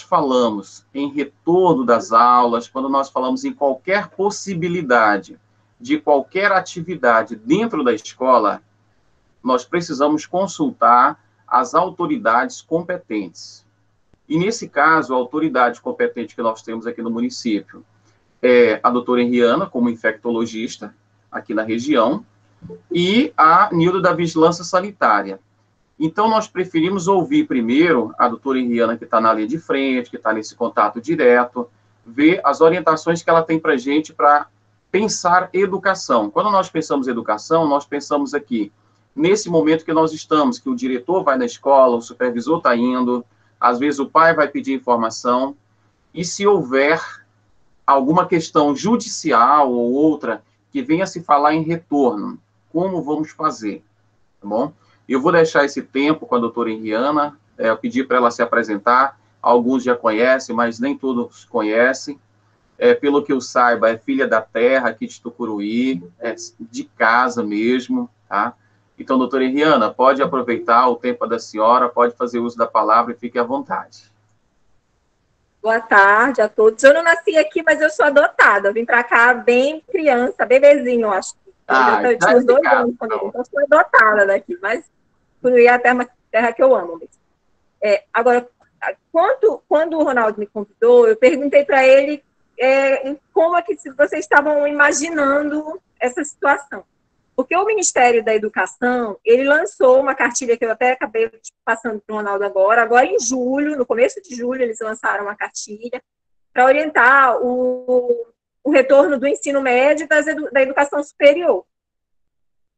falamos em retorno das aulas, quando nós falamos em qualquer possibilidade de qualquer atividade dentro da escola, nós precisamos consultar as autoridades competentes. E, nesse caso, a autoridade competente que nós temos aqui no município é a doutora Henriana, como infectologista, aqui na região, e a Nilda da Vigilância Sanitária. Então, nós preferimos ouvir primeiro a doutora Henriana, que está na linha de frente, que está nesse contato direto, ver as orientações que ela tem para a gente para pensar educação. Quando nós pensamos em educação, nós pensamos aqui, nesse momento que nós estamos, que o diretor vai na escola, o supervisor está indo, às vezes o pai vai pedir informação, e se houver alguma questão judicial ou outra que venha se falar em retorno, como vamos fazer, tá bom? Eu vou deixar esse tempo com a doutora Henriana, eu pedi para ela se apresentar, alguns já conhecem, mas nem todos conhecem. Pelo que eu saiba, é filha da terra, aqui de Tucuruí, de casa mesmo, tá? Então, doutora Henriana, pode aproveitar o tempo da senhora, pode fazer uso da palavra e fique à vontade. Boa tarde a todos. Eu não nasci aqui, mas eu sou adotada. Eu vim para cá bem criança, bebezinho, acho. Eu tinha uns 2 anos quando eu vim, então eu sou adotada daqui, mas Tucuruí é a terra que eu amo. Agora, quando o Ronaldo me convidou, eu perguntei para ele como é que vocês estavam imaginando essa situação. Porque o Ministério da Educação, ele lançou uma cartilha que eu até acabei passando para o Ronaldo agora em julho, no começo de julho, eles lançaram uma cartilha para orientar o retorno do ensino médio e da educação superior.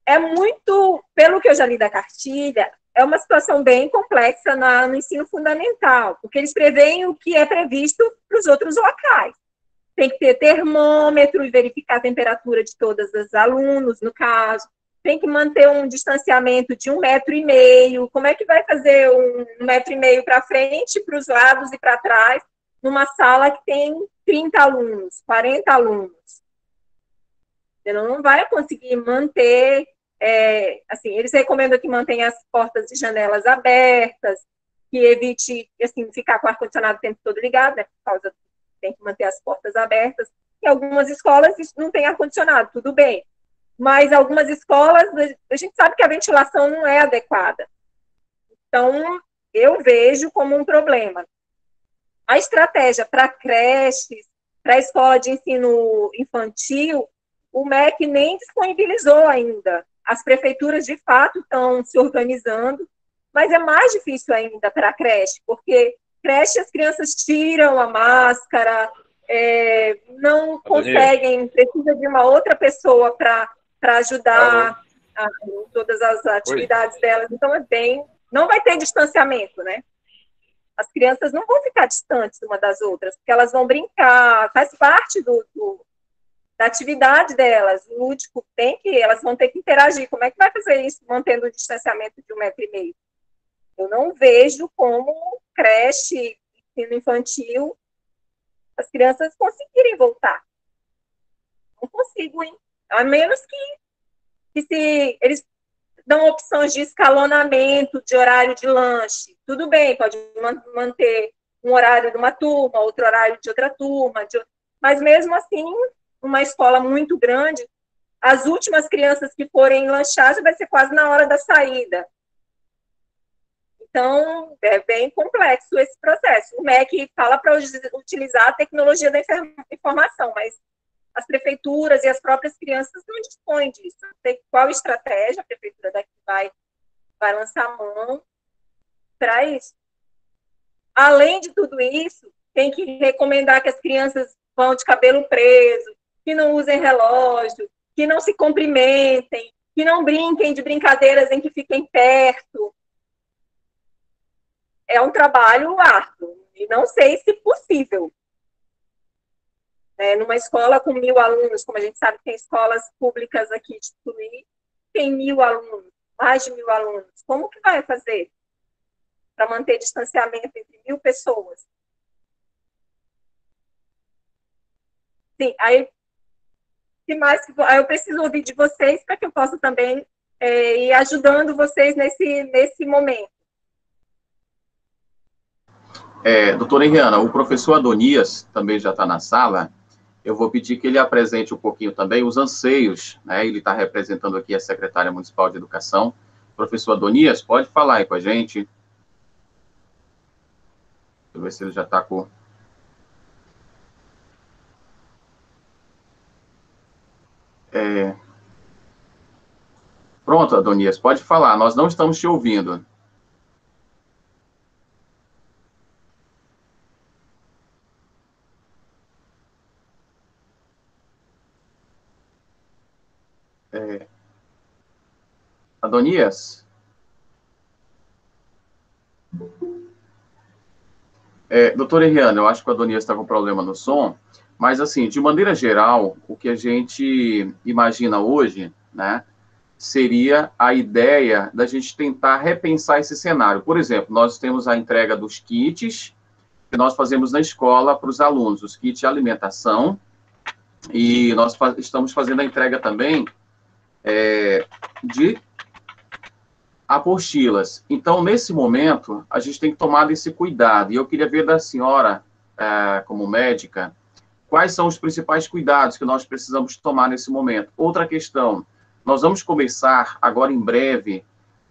É muito, pelo que eu já li da cartilha, é uma situação bem complexa no ensino fundamental, porque eles preveem o que é previsto para os outros locais. Tem que ter termômetro e verificar a temperatura de todos os alunos, no caso. Tem que manter um distanciamento de 1,5 metro. Como é que vai fazer 1,5 metro para frente, para os lados e para trás, numa sala que tem 30 alunos, 40 alunos? Você não vai conseguir manter... assim, eles recomendam que mantenha as portas e janelas abertas, que evite assim, ficar com o ar-condicionado o tempo todo ligado, né, por causa tem que manter as portas abertas. Em algumas escolas não tem ar-condicionado, tudo bem. Mas algumas escolas, a gente sabe que a ventilação não é adequada. Então, eu vejo como um problema. A estratégia para creches, para a escola de ensino infantil, o MEC nem disponibilizou ainda. As prefeituras, de fato, estão se organizando, mas é mais difícil ainda para a creche, porque creche as crianças tiram a máscara, não conseguem, precisa de uma outra pessoa para ajudar em todas as atividades delas. Então, não vai ter distanciamento, né? As crianças não vão ficar distantes uma das outras, porque elas vão brincar, faz parte da atividade delas, lúdico, elas vão ter que interagir. Como é que vai fazer isso mantendo o distanciamento de 1,5 metro? Eu não vejo como creche, ensino infantil, as crianças conseguirem voltar. Não consigo, hein? A menos que se eles dão opções de escalonamento, de horário de lanche, tudo bem, pode manter um horário de uma turma, outro horário de outra turma, mas mesmo assim, uma escola muito grande, as últimas crianças que forem lanchar já vai ser quase na hora da saída. Então, é bem complexo esse processo. O MEC fala para utilizar a tecnologia da informação, mas as prefeituras e as próprias crianças não dispõem disso. Não sei qual estratégia a prefeitura daqui vai lançar a mão para isso. Além de tudo isso, tem que recomendar que as crianças vão de cabelo preso, que não usem relógio, que não se cumprimentem, que não brinquem de brincadeiras em que fiquem perto. É um trabalho árduo, e não sei se possível. Numa escola com 1.000 alunos, como a gente sabe, tem escolas públicas aqui de Tucuruí, tem 1.000 alunos, mais de 1.000 alunos. Como que vai fazer para manter distanciamento entre 1.000 pessoas? Sim, aí eu preciso ouvir de vocês para que eu possa também ir ajudando vocês nesse momento. Doutora Henriana, o professor Adonias também já está na sala. Eu vou pedir que ele apresente um pouquinho também os anseios, né? Ele está representando aqui a secretária municipal de educação. Professor Adonias, pode falar aí com a gente. Deixa eu ver se ele já está com... Pronto, Adonias, pode falar. Nós não estamos te ouvindo. Adonias? Doutora Henriana, eu acho que o Adonias está com problema no som, mas, assim, de maneira geral, o que a gente imagina hoje, né, seria a ideia da gente tentar repensar esse cenário. Por exemplo, nós temos a entrega dos kits que nós fazemos na escola para os alunos, os kits de alimentação, e nós estamos fazendo a entrega também de apostilas. Então, nesse momento, a gente tem que tomar esse cuidado. E eu queria ver da senhora, como médica, quais são os principais cuidados que nós precisamos tomar nesse momento. Outra questão, nós vamos começar agora em breve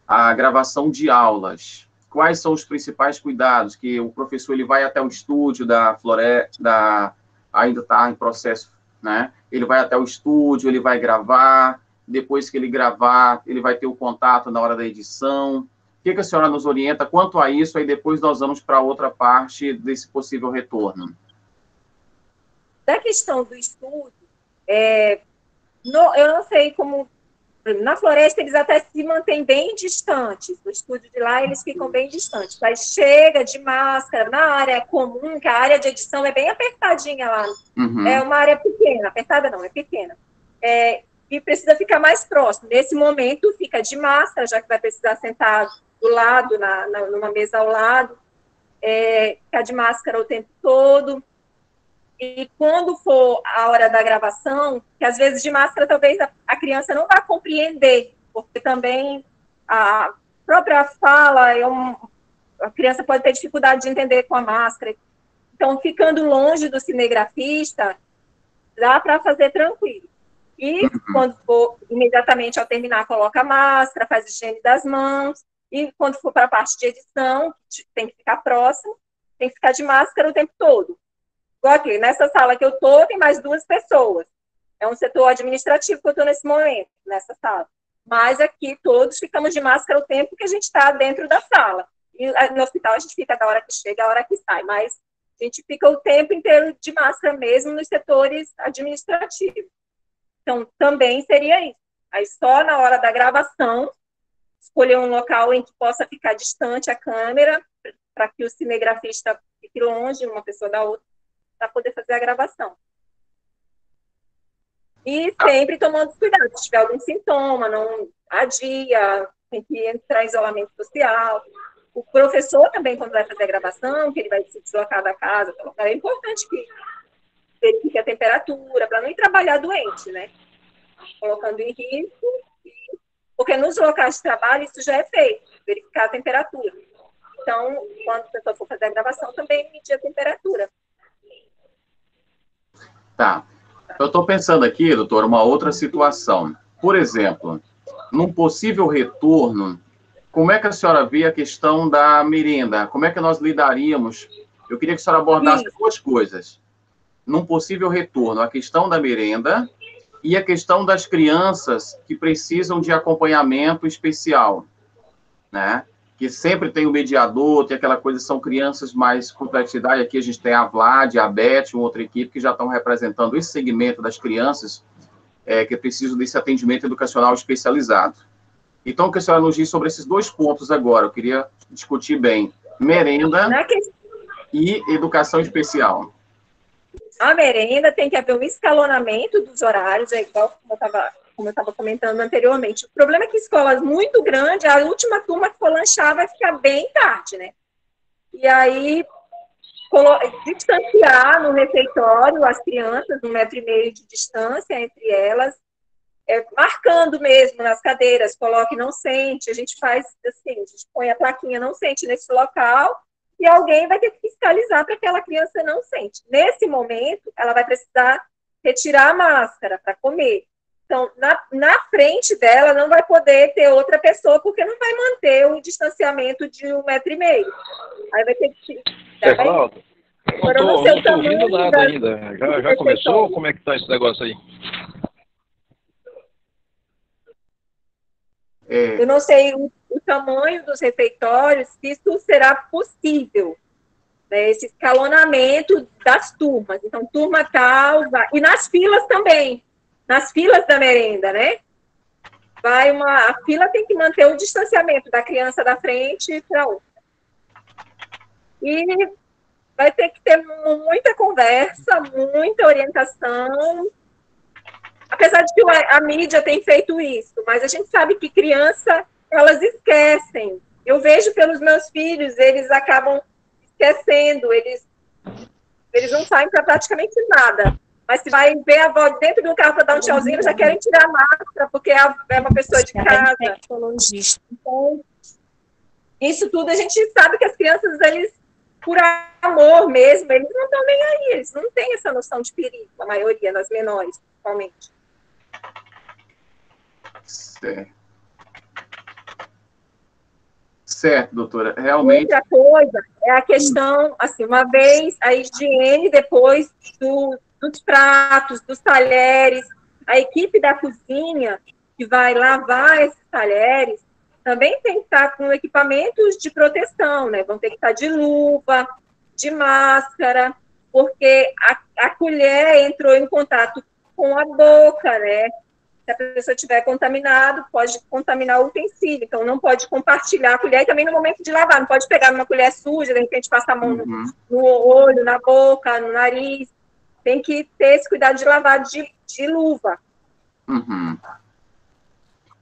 a gravação de aulas. Quais são os principais cuidados? Que o professor ele vai até o estúdio da Floresta, ainda está em processo, né? Ele vai até o estúdio, ele vai gravar, depois que ele gravar, ele vai ter o contato na hora da edição. O que a senhora nos orienta quanto a isso? Aí depois nós vamos para outra parte desse possível retorno. Da questão do estúdio, eu não sei como... Na Floresta, eles até se mantêm bem distantes. No estúdio de lá, eles ficam bem distantes. Mas chega de máscara. Na área comum, que a área de edição é bem apertadinha lá. Uhum. É uma área pequena. Apertada não, é pequena. E precisa ficar mais próximo. Nesse momento, fica de máscara, já que vai precisar sentar do lado, numa mesa ao lado. Ficar de máscara o tempo todo. E quando for a hora da gravação, que às vezes de máscara talvez a criança não vá compreender, porque também a própria fala, a criança pode ter dificuldade de entender com a máscara. Então, ficando longe do cinegrafista, dá para fazer tranquilo. E quando for, imediatamente ao terminar, coloca a máscara, faz higiene das mãos, e quando for para a parte de edição, tem que ficar próximo, tem que ficar de máscara o tempo todo. Igual aqui, nessa sala que eu estou, tem mais 2 pessoas. É um setor administrativo que eu estou nesse momento, nessa sala. Mas aqui todos ficamos de máscara o tempo que a gente está dentro da sala. E no hospital a gente fica da hora que chega à hora que sai, mas a gente fica o tempo inteiro de máscara mesmo nos setores administrativos. Então, também seria isso. Aí só na hora da gravação, escolher um local em que possa ficar distante a câmera, para que o cinegrafista fique longe uma pessoa da outra, para poder fazer a gravação. E sempre tomando cuidado, se tiver algum sintoma, não adia, tem que entrar em isolamento social. O professor também, quando vai fazer a gravação, que ele vai se deslocar da casa, é importante que verifique a temperatura, para não ir trabalhar doente, né? Colocando em risco, porque nos locais de trabalho isso já é feito, verificar a temperatura. Então, quando a pessoa for fazer a gravação, também medir a temperatura. Tá. Eu estou pensando aqui, doutor, uma outra situação. Por exemplo, num possível retorno, como é que a senhora vê a questão da merenda? Como é que nós lidaríamos? Eu queria que a senhora abordasse 2 coisas. Num possível retorno, a questão da merenda e a questão das crianças que precisam de acompanhamento especial, né? Que sempre tem o mediador, tem aquela coisa, são crianças mais complexidade. Aqui a gente tem a Vlad, a Beth, uma outra equipe que já estão representando esse segmento das crianças que precisam desse atendimento educacional especializado. Então, o que a senhora nos diz sobre esses 2 pontos agora? Eu queria discutir bem. Merenda e educação especial. A merenda tem que haver um escalonamento dos horários, igual como eu estava comentando anteriormente. O problema é que escolas muito grandes, a última turma que for lanchar vai ficar bem tarde, né? E aí, distanciar no refeitório as crianças, 1,5 metro de distância entre elas, marcando mesmo nas cadeiras, coloque não sente, a gente faz assim, a gente põe a plaquinha não sente nesse local, e alguém vai ter que fiscalizar para que aquela criança não sente. Nesse momento, ela vai precisar retirar a máscara para comer. Então, na frente dela não vai poder ter outra pessoa, porque não vai manter o distanciamento de 1,5 m. Aí vai ter que... Cláudio, não estou ouvindo nada ainda. Já começou ou como é que está esse negócio aí? Eu não sei o tamanho dos refeitórios, se isso será possível, né, esse escalonamento das turmas. Então, turma tal, vai... E nas filas também, nas filas da merenda, né? A fila tem que manter o distanciamento da criança da frente para outra. E vai ter que ter muita conversa, muita orientação, apesar de que a mídia tem feito isso, mas a gente sabe que criança, elas esquecem. Eu vejo pelos meus filhos, eles acabam esquecendo, eles não saem para praticamente nada. Mas se vai ver a avó dentro de um carro para dar um tchauzinho, eles já querem tirar a máscara, porque é uma pessoa de casa. Então, isso tudo a gente sabe que as crianças, eles, por amor mesmo, eles não estão nem aí, eles não têm essa noção de perigo, a maioria, nas menores, principalmente. Certo, doutora. Realmente. Outra coisa é a questão, assim, uma vez a higiene depois dos pratos, dos talheres, a equipe da cozinha que vai lavar esses talheres também tem que estar com equipamentos de proteção, né? Vão ter que estar de luva, de máscara, porque a colher entrou em contato com a boca, né? Se a pessoa estiver contaminado, pode contaminar o utensílio. Então, não pode compartilhar a colher. E também no momento de lavar, não pode pegar uma colher suja, de repente passar a mão no olho, na boca, no nariz. Tem que ter esse cuidado de lavar de luva.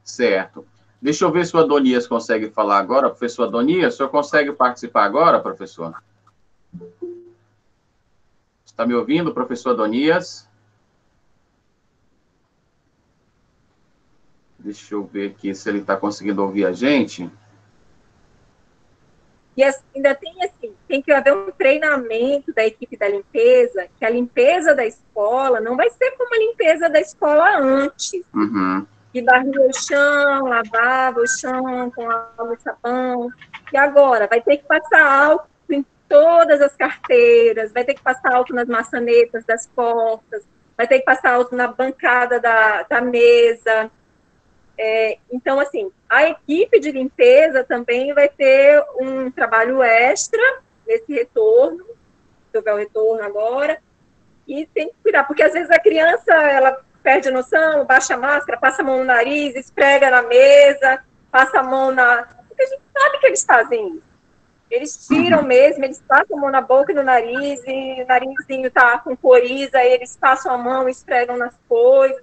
Certo. Deixa eu ver se o Adonias consegue falar agora. Professor Adonias, o senhor consegue participar agora, professor? Está me ouvindo, professor Adonias? Deixa eu ver aqui se ele está conseguindo ouvir a gente. E ainda tem assim, tem que haver um treinamento da equipe da limpeza, que a limpeza da escola não vai ser como a limpeza da escola antes. Que varria o chão, lavava o chão com água e sabão. E agora vai ter que passar álcool em todas as carteiras, vai ter que passar álcool nas maçanetas das portas, vai ter que passar álcool na bancada da mesa. Então, assim, a equipe de limpeza também vai ter um trabalho extra nesse retorno, se houver o retorno agora, e tem que cuidar, porque às vezes a criança, ela perde a noção, baixa a máscara, passa a mão no nariz, esfrega na mesa, passa a mão Porque a gente sabe que eles fazem isso. Eles tiram mesmo, eles passam a mão na boca e no nariz, e o narizinho tá com coriza, aí eles passam a mão e esfregam nas coisas.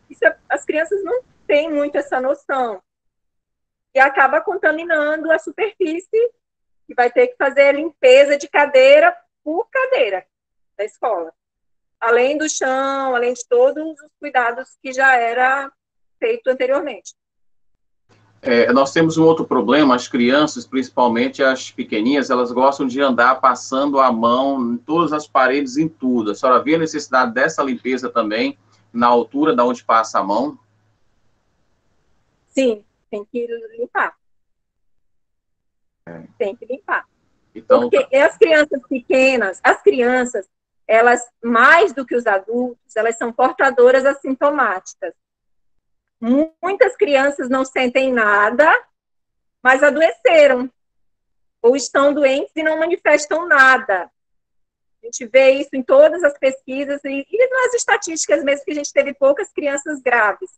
Isso, as crianças não têm muito essa noção. E acaba contaminando a superfície, e vai ter que fazer a limpeza de cadeira por cadeira da escola. Além do chão, além de todos os cuidados que já era feito anteriormente. Nós temos um outro problema, as crianças, principalmente as pequeninhas, elas gostam de andar passando a mão em todas as paredes, em tudo. A senhora vê a necessidade dessa limpeza também, na altura da onde passa a mão? Sim, tem que limpar. Tem que limpar. Então, porque as crianças pequenas, elas, mais do que os adultos, elas são portadoras assintomáticas. Muitas crianças não sentem nada, mas adoeceram, ou estão doentes e não manifestam nada. A gente vê isso em todas as pesquisas e nas estatísticas mesmo, que a gente teve poucas crianças graves.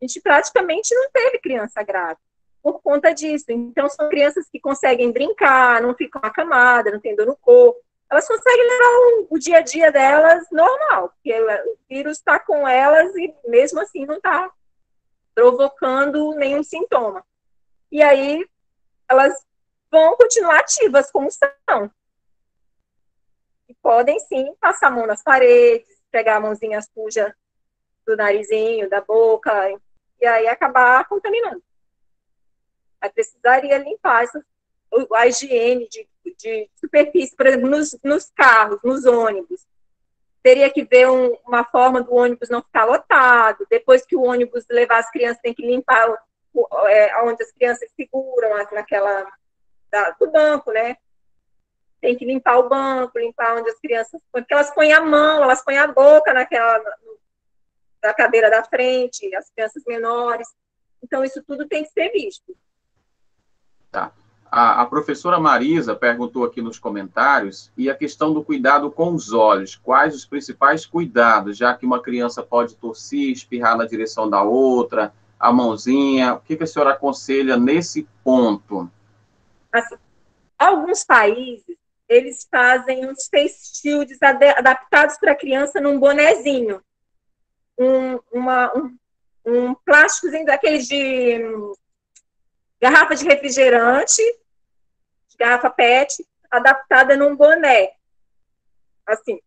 A gente praticamente não teve criança grave por conta disso. Então, são crianças que conseguem brincar, não ficam acamadas, não tem dor no corpo. Elas conseguem levar o dia a dia delas normal, porque o vírus está com elas e, mesmo assim, não está provocando nenhum sintoma. E aí, elas vão continuar ativas como são. E podem, sim, passar a mão nas paredes, pegar a mãozinha suja do narizinho, da boca, e aí acabar contaminando. Aí precisaria limpar a higiene de superfície, por exemplo, nos carros, nos ônibus. Teria que ver uma forma do ônibus não ficar lotado. Depois que o ônibus levar as crianças, tem que limpar onde as crianças seguram, do banco, né? Tem que limpar o banco, limpar onde as crianças... Porque elas põem a mão, elas põem a boca na cadeira da frente, as crianças menores. Então, isso tudo tem que ser visto. Tá. A professora Marisa perguntou aqui nos comentários, e a questão do cuidado com os olhos. Quais os principais cuidados, já que uma criança pode tossir, espirrar na direção da outra, a mãozinha? O que a senhora aconselha nesse ponto? Assim, alguns países, eles fazem uns face shields adaptados para a criança num bonezinho. Um plásticozinho daqueles de garrafa de refrigerante, de garrafa PET, adaptada num boné. Assim,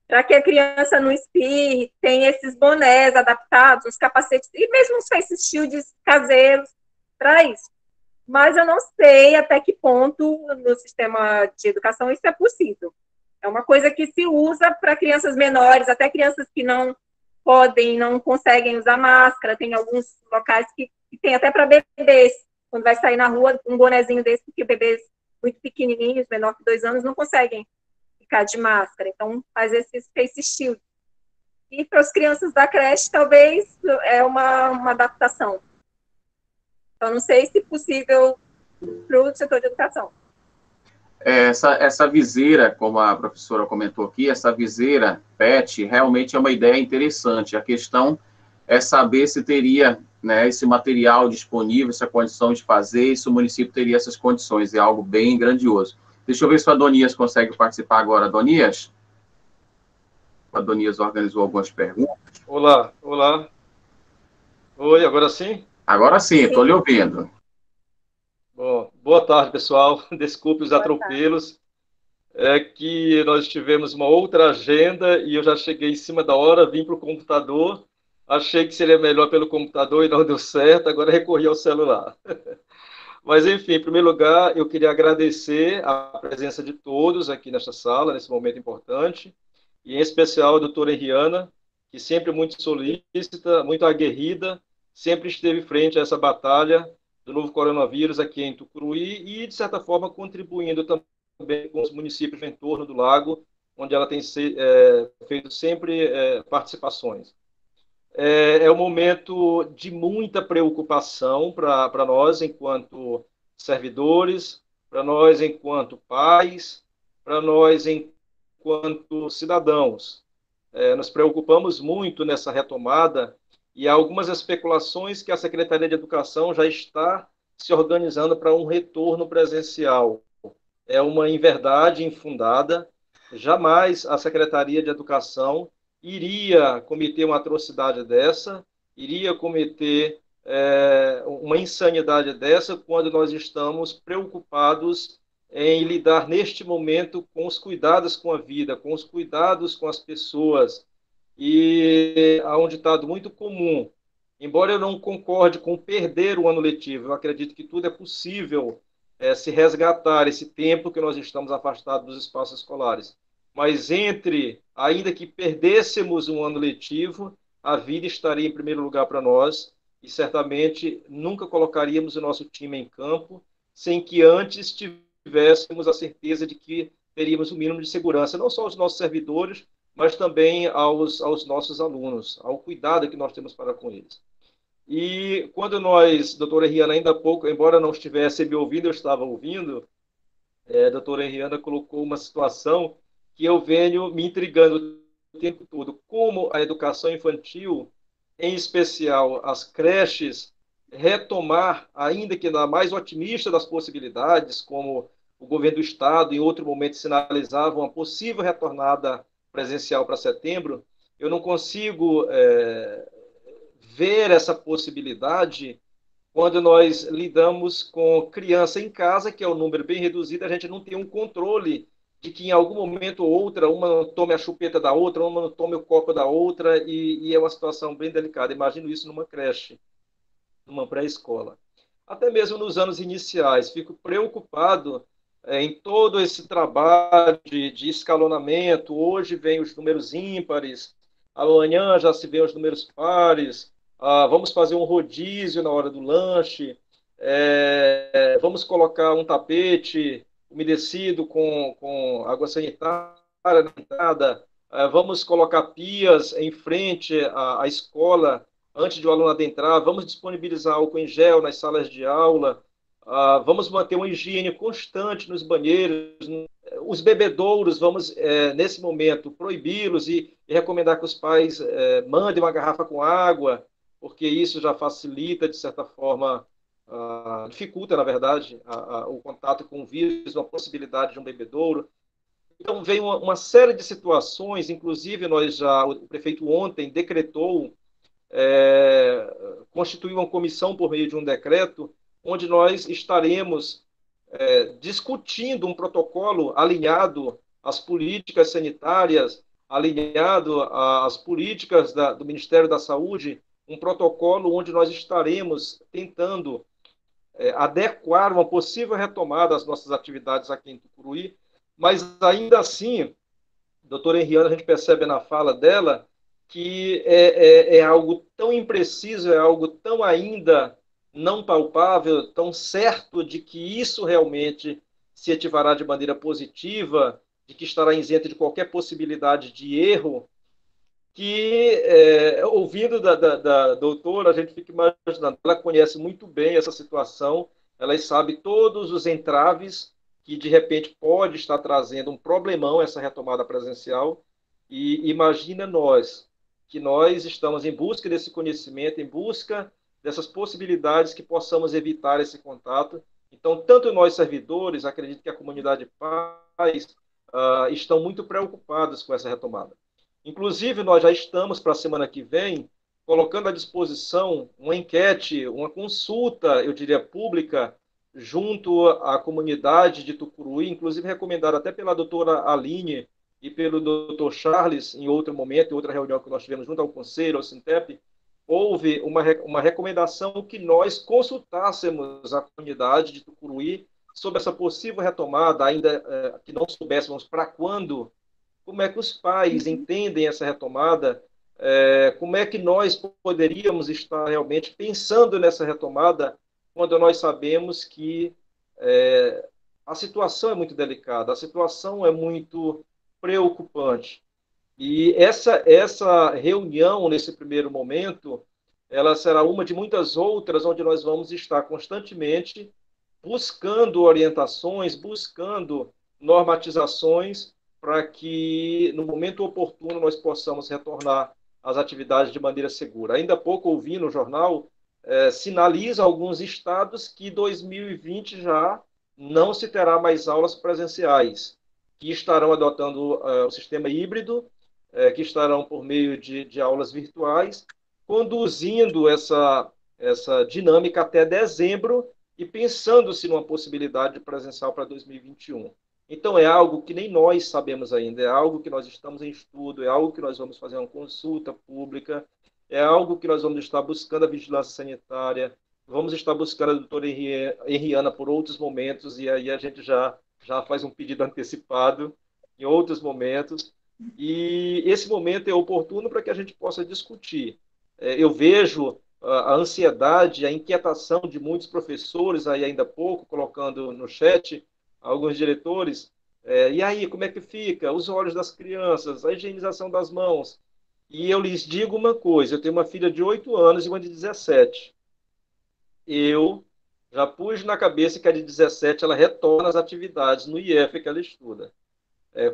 para que a criança não espirre, tem esses bonés adaptados, os capacetes, e mesmo os face shields caseiros para isso. Mas eu não sei até que ponto no sistema de educação isso é possível. É uma coisa que se usa para crianças menores, até crianças que não conseguem usar máscara. Tem alguns locais que tem até para bebês. Quando vai sair na rua, um bonezinho desse, porque bebês muito pequenininhos, menor que 2 anos, não conseguem ficar de máscara. Então, faz esses face shield. E para as crianças da creche, talvez é uma adaptação. Então, não sei se possível para o setor de educação. Essa viseira, como a professora comentou aqui, essa viseira PET realmente é uma ideia interessante. A questão é saber se teria, né, esse material disponível, essa condição de fazer, se o município teria essas condições. É algo bem grandioso. Deixa eu ver se o Adonias consegue participar agora. Adonias? O Adonias organizou algumas perguntas. Olá. Oi, agora sim? Agora sim, estou lhe ouvindo. Bom, boa tarde, pessoal. Desculpe os atropelos. É que nós tivemos uma outra agenda e eu já cheguei em cima da hora, vim para o computador, achei que seria melhor pelo computador e não deu certo, agora recorri ao celular. Mas, enfim, em primeiro lugar, eu queria agradecer a presença de todos aqui nesta sala, nesse momento importante, e em especial a doutora Henriana, que sempre muito solícita, muito aguerrida, sempre esteve frente a essa batalha do novo coronavírus aqui em Tucuruí e, de certa forma, contribuindo também com os municípios em torno do lago, onde ela tem feito sempre participações. É um momento de muita preocupação para nós, enquanto servidores, para nós, enquanto pais, para nós, enquanto cidadãos. Nos preocupamos muito nessa retomada e há algumas especulações que a Secretaria de Educação já está se organizando para um retorno presencial. É uma inverdade infundada. Jamais a Secretaria de Educação iria cometer uma atrocidade dessa, iria cometer uma insanidade dessa quando nós estamos preocupados em lidar neste momento com os cuidados com a vida, com os cuidados com as pessoas. E há um ditado muito comum, embora eu não concorde com perder o ano letivo, eu acredito que tudo é possível se resgatar esse tempo que nós estamos afastados dos espaços escolares. Mas ainda que perdêssemos um ano letivo, a vida estaria em primeiro lugar para nós e certamente nunca colocaríamos o nosso time em campo sem que antes tivéssemos a certeza de que teríamos o mínimo de segurança, não só aos nossos servidores, mas também aos nossos alunos, ao cuidado que nós temos para com eles. E quando doutora Henriana, ainda há pouco, embora não estivesse me ouvindo, eu estava ouvindo, a doutora Henriana colocou uma situação que eu venho me intrigando o tempo todo. Como a educação infantil, em especial as creches, retomar, ainda que na mais otimista das possibilidades, como o governo do Estado, em outro momento, sinalizava uma possível retornada presencial para setembro, eu não consigo ver essa possibilidade quando nós lidamos com criança em casa, que é um número bem reduzido, a gente não tem um controle de que em algum momento ou outra, uma não tome a chupeta da outra, uma não tome o copo da outra, e é uma situação bem delicada. Imagino isso numa creche, numa pré-escola. até mesmo nos anos iniciais. Fico preocupado em todo esse trabalho de escalonamento. Hoje vem os números ímpares, amanhã já se vê os números pares. Vamos fazer um rodízio na hora do lanche, vamos colocar um tapete umedecido com água sanitária na entrada, vamos colocar pias em frente à escola antes de o aluno adentrar, vamos disponibilizar álcool em gel nas salas de aula, vamos manter uma higiene constante nos banheiros, os bebedouros, vamos, nesse momento, proibi-los e recomendar que os pais mandem uma garrafa com água, porque isso já facilita, de certa forma, dificulta, na verdade, o contato com o vírus, a possibilidade de um bebedouro. Então, vem uma série de situações, inclusive o prefeito ontem decretou, constituiu uma comissão por meio de um decreto, onde nós estaremos discutindo um protocolo alinhado às políticas sanitárias, alinhado às políticas do Ministério da Saúde, um protocolo onde nós estaremos tentando adequar uma possível retomada às nossas atividades aqui em Tucuruí, mas ainda assim, doutora Henriana, a gente percebe na fala dela que é algo tão impreciso, é algo tão ainda não palpável, tão certo de que isso realmente se ativará de maneira positiva, de que estará isento de qualquer possibilidade de erro, que, ouvindo da doutora, a gente fica imaginando, ela conhece muito bem essa situação, ela sabe todos os entraves que, de repente, pode estar trazendo um problemão essa retomada presencial, e imagina que nós estamos em busca desse conhecimento, em busca dessas possibilidades que possamos evitar esse contato. Então, tanto nós servidores, acredito que a comunidade pais, estão muito preocupados com essa retomada. Inclusive, nós já estamos, para a semana que vem, colocando à disposição uma enquete, uma consulta, eu diria, pública, junto à comunidade de Tucuruí, inclusive recomendada até pela doutora Aline e pelo doutor Charles, em outro momento, em outra reunião que nós tivemos junto ao Conselho, ao Sintep, houve uma recomendação que nós consultássemos a comunidade de Tucuruí sobre essa possível retomada, ainda que não soubéssemos para quando. Como é que os pais entendem essa retomada? Como é que nós poderíamos estar realmente pensando nessa retomada quando nós sabemos que a situação é muito delicada, a situação é muito preocupante. E essa reunião, nesse primeiro momento, ela será uma de muitas outras, onde nós vamos estar constantemente buscando orientações, buscando normatizações, para que, no momento oportuno, nós possamos retornar às atividades de maneira segura. Ainda há pouco ouvi no jornal, sinaliza alguns estados que 2020 já não se terá mais aulas presenciais, que estarão adotando o sistema híbrido, que estarão por meio de aulas virtuais, conduzindo essa dinâmica até dezembro e pensando-se numa possibilidade de presencial para 2021. Então, é algo que nem nós sabemos ainda, é algo que nós estamos em estudo, é algo que nós vamos fazer uma consulta pública, é algo que nós vamos estar buscando a vigilância sanitária, vamos estar buscando a doutora Henriana por outros momentos, e aí a gente já faz um pedido antecipado em outros momentos, e esse momento é oportuno para que a gente possa discutir. Eu vejo a ansiedade, a inquietação de muitos professores, aí ainda há pouco, colocando no chat, alguns diretores, e aí, como é que fica? Os olhos das crianças, a higienização das mãos. E eu lhes digo uma coisa, eu tenho uma filha de 8 anos e uma de 17. Eu já pus na cabeça que a de 17 ela retorna às atividades no IF que ela estuda,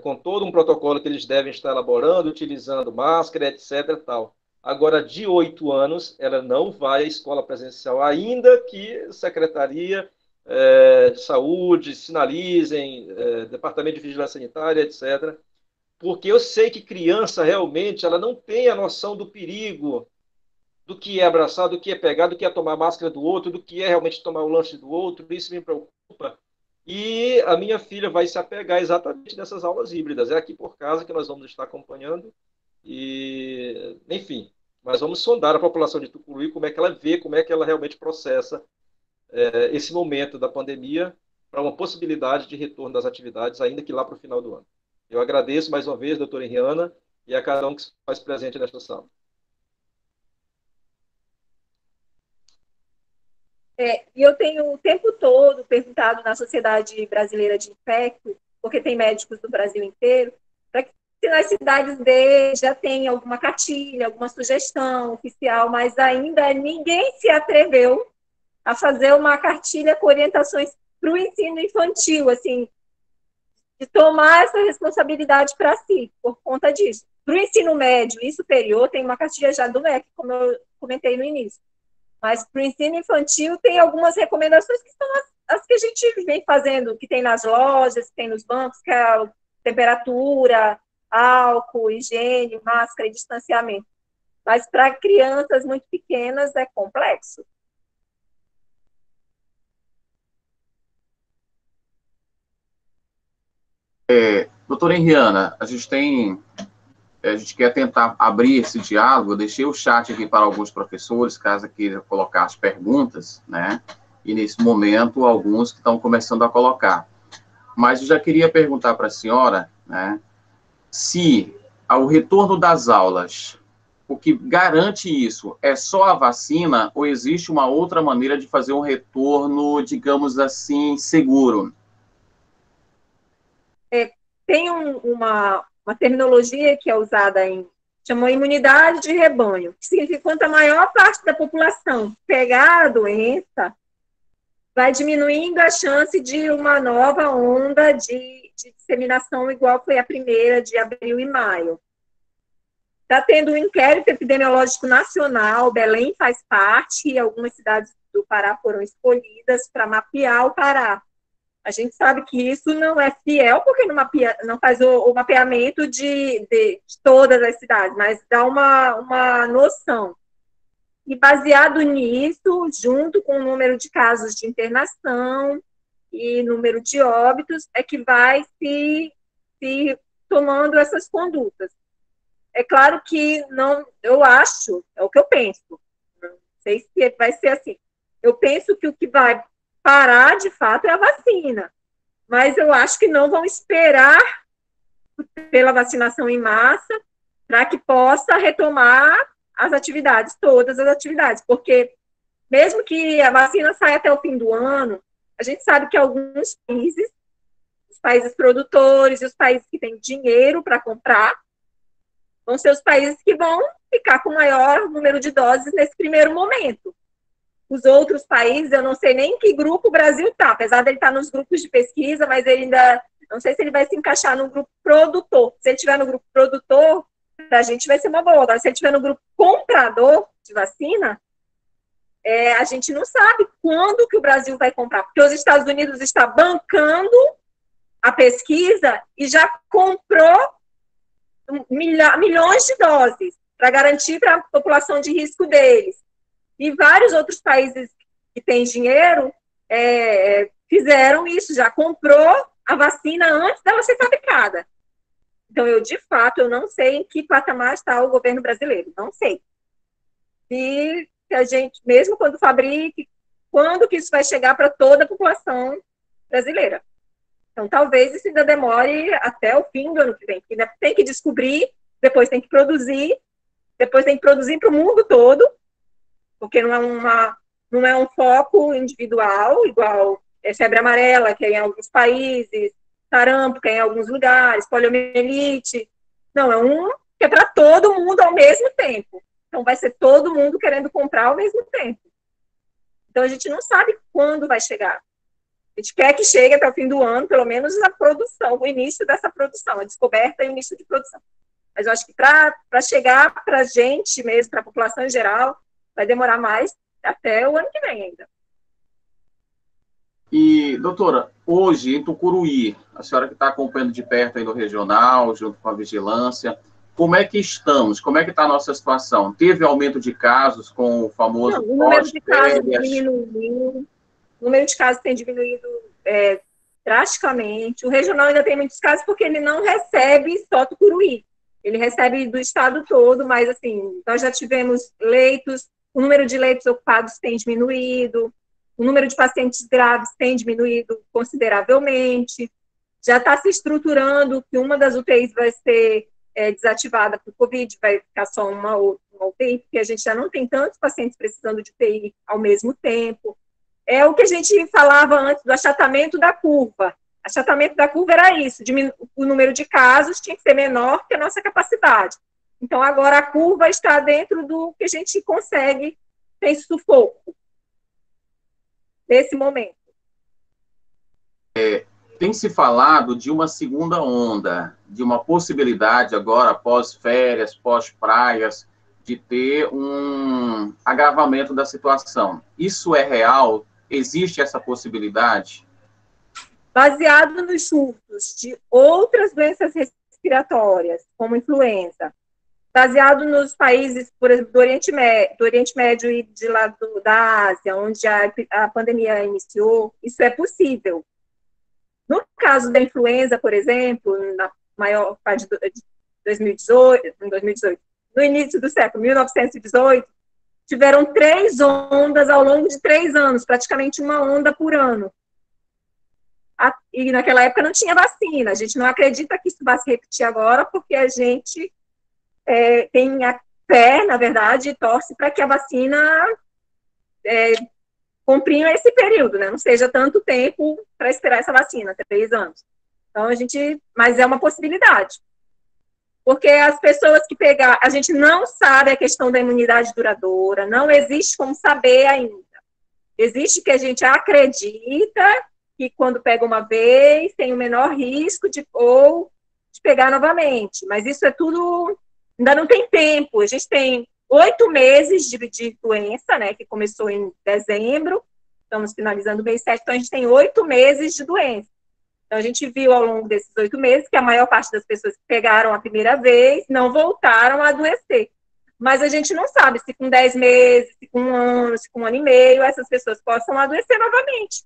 com todo um protocolo que eles devem estar elaborando, utilizando máscara, etc. Tal. Agora, de 8 anos, ela não vai à escola presencial, ainda que secretaria de saúde, sinalizem, departamento de vigilância sanitária, etc. Porque eu sei que criança realmente ela não tem a noção do perigo, do que é abraçar, do que é pegar, do que é tomar a máscara do outro, do que é realmente tomar o lanche do outro, isso me preocupa. E a minha filha vai se apegar exatamente nessas aulas híbridas. É aqui por casa que nós vamos estar acompanhando. E, enfim, mas vamos sondar a população de Tucuruí, como é que ela vê, como é que ela realmente processa esse momento da pandemia para uma possibilidade de retorno das atividades, ainda que lá para o final do ano. Eu agradeço mais uma vez, doutora Henriana, e a cada um que se faz presente nesta sala. E eu tenho o tempo todo perguntado na Sociedade Brasileira de Infecto, porque tem médicos do Brasil inteiro, para que nas cidades deles já tem alguma cartilha, alguma sugestão oficial, mas ainda ninguém se atreveu a fazer uma cartilha com orientações para o ensino infantil, assim, de tomar essa responsabilidade para si, por conta disso. Para o ensino médio e superior, tem uma cartilha já do MEC, como eu comentei no início. Mas para o ensino infantil tem algumas recomendações que são as que a gente vem fazendo, que tem nas lojas, que tem nos bancos, que é a temperatura, álcool, higiene, máscara e distanciamento. Mas para crianças muito pequenas é complexo. Doutora Henriana, a gente quer tentar abrir esse diálogo. Eu deixei o chat aqui para alguns professores, caso queiram colocar as perguntas, né? E nesse momento, alguns que estão começando a colocar. Mas eu já queria perguntar para a senhora, né, se ao retorno das aulas, o que garante isso é só a vacina ou existe uma outra maneira de fazer um retorno, digamos assim, seguro? Tem uma terminologia que é usada chamou imunidade de rebanho, que significa que quanto a maior parte da população pegar a doença, vai diminuindo a chance de uma nova onda de disseminação igual foi a primeira de abril e maio. Está tendo um inquérito epidemiológico nacional, Belém faz parte, e algumas cidades do Pará foram escolhidas para mapear o Pará. A gente sabe que isso não é fiel, porque não faz o mapeamento de todas as cidades, mas dá uma noção. E baseado nisso, junto com o número de casos de internação e número de óbitos, é que vai se tomando essas condutas. É claro que não, eu acho, é o que eu penso, não sei se vai ser assim. Eu penso que o que vai parar, de fato, é a vacina. Mas eu acho que não vão esperar pela vacinação em massa para que possa retomar as atividades, todas as atividades, porque mesmo que a vacina saia até o fim do ano, a gente sabe que alguns países, os países produtores e os países que têm dinheiro para comprar, vão ser os países que vão ficar com maior número de doses nesse primeiro momento. Os outros países, eu não sei nem em que grupo o Brasil está, apesar dele estar nos grupos de pesquisa, mas ele ainda, não sei se ele vai se encaixar no grupo produtor. Se ele estiver no grupo produtor, para a gente vai ser uma boa. Agora, se ele estiver no grupo comprador de vacina, a gente não sabe quando que o Brasil vai comprar, porque os Estados Unidos está bancando a pesquisa e já comprou milhões de doses para garantir para a população de risco deles. E vários outros países que têm dinheiro fizeram isso, já comprou a vacina antes dela ser fabricada. Então, de fato, eu não sei em que patamar está o governo brasileiro, não sei. E a gente, mesmo quando fabrique, quando que isso vai chegar para toda a população brasileira. Então, talvez isso ainda demore até o fim do ano que vem, porque ainda tem que descobrir, depois tem que produzir para o mundo todo, porque não é um foco individual, igual febre amarela, que é em alguns países, sarampo, que é em alguns lugares, poliomielite. Não, que é para todo mundo ao mesmo tempo. Então, vai ser todo mundo querendo comprar ao mesmo tempo. Então, a gente não sabe quando vai chegar. A gente quer que chegue até o fim do ano, pelo menos a produção, o início dessa produção, a descoberta e o início de produção. Mas eu acho que para chegar para a gente mesmo, para a população em geral, vai demorar mais até o ano que vem ainda. E, doutora, hoje em Tucuruí, a senhora que está acompanhando de perto aí no regional, junto com a vigilância, como é que estamos? Como é que está a nossa situação? Teve aumento de casos com o famoso... Não, o número de casos diminuiu, o número de casos tem diminuído drasticamente. O regional ainda tem muitos casos porque ele não recebe só Tucuruí. Ele recebe do estado todo, mas, assim, nós já tivemos leitos, o número de leitos ocupados tem diminuído, o número de pacientes graves tem diminuído consideravelmente, já está se estruturando que uma das UTIs vai ser desativada por Covid, vai ficar só uma UTI, porque a gente já não tem tantos pacientes precisando de UTI ao mesmo tempo. É o que a gente falava antes do achatamento da curva. Achatamento da curva era isso, o número de casos tinha que ser menor que a nossa capacidade. Então, agora a curva está dentro do que a gente consegue sem sufoco, nesse momento. Tem se falado de uma segunda onda, de uma possibilidade agora, pós-férias, pós-praias, de ter um agravamento da situação. Isso é real? Existe essa possibilidade? Baseado nos surtos de outras doenças respiratórias, como influenza, baseado nos países, por exemplo, do Oriente Médio e de lá da Ásia, onde a pandemia iniciou, isso é possível. No caso da influenza, por exemplo, na maior parte de 2018, no início do século, 1918, tiveram 3 ondas ao longo de 3 anos, praticamente uma onda por ano. E naquela época não tinha vacina. A gente não acredita que isso vai se repetir agora, porque a gente tem a fé, na verdade, e torce para que a vacina cumpra esse período, né? Não seja tanto tempo para esperar essa vacina, 3 anos. Então, mas é uma possibilidade. Porque as pessoas que pegar, a gente não sabe a questão da imunidade duradoura, não existe como saber ainda. Existe que a gente acredita que quando pega uma vez, tem o menor risco de pegar novamente. Mas isso é tudo, ainda não tem tempo. A gente tem 8 meses de doença, né, que começou em dezembro, estamos finalizando o mês 7, então a gente tem 8 meses de doença. Então a gente viu ao longo desses 8 meses que a maior parte das pessoas que pegaram a primeira vez não voltaram a adoecer. Mas a gente não sabe se com 10 meses, se com 1 ano, se com 1 ano e meio, essas pessoas possam adoecer novamente.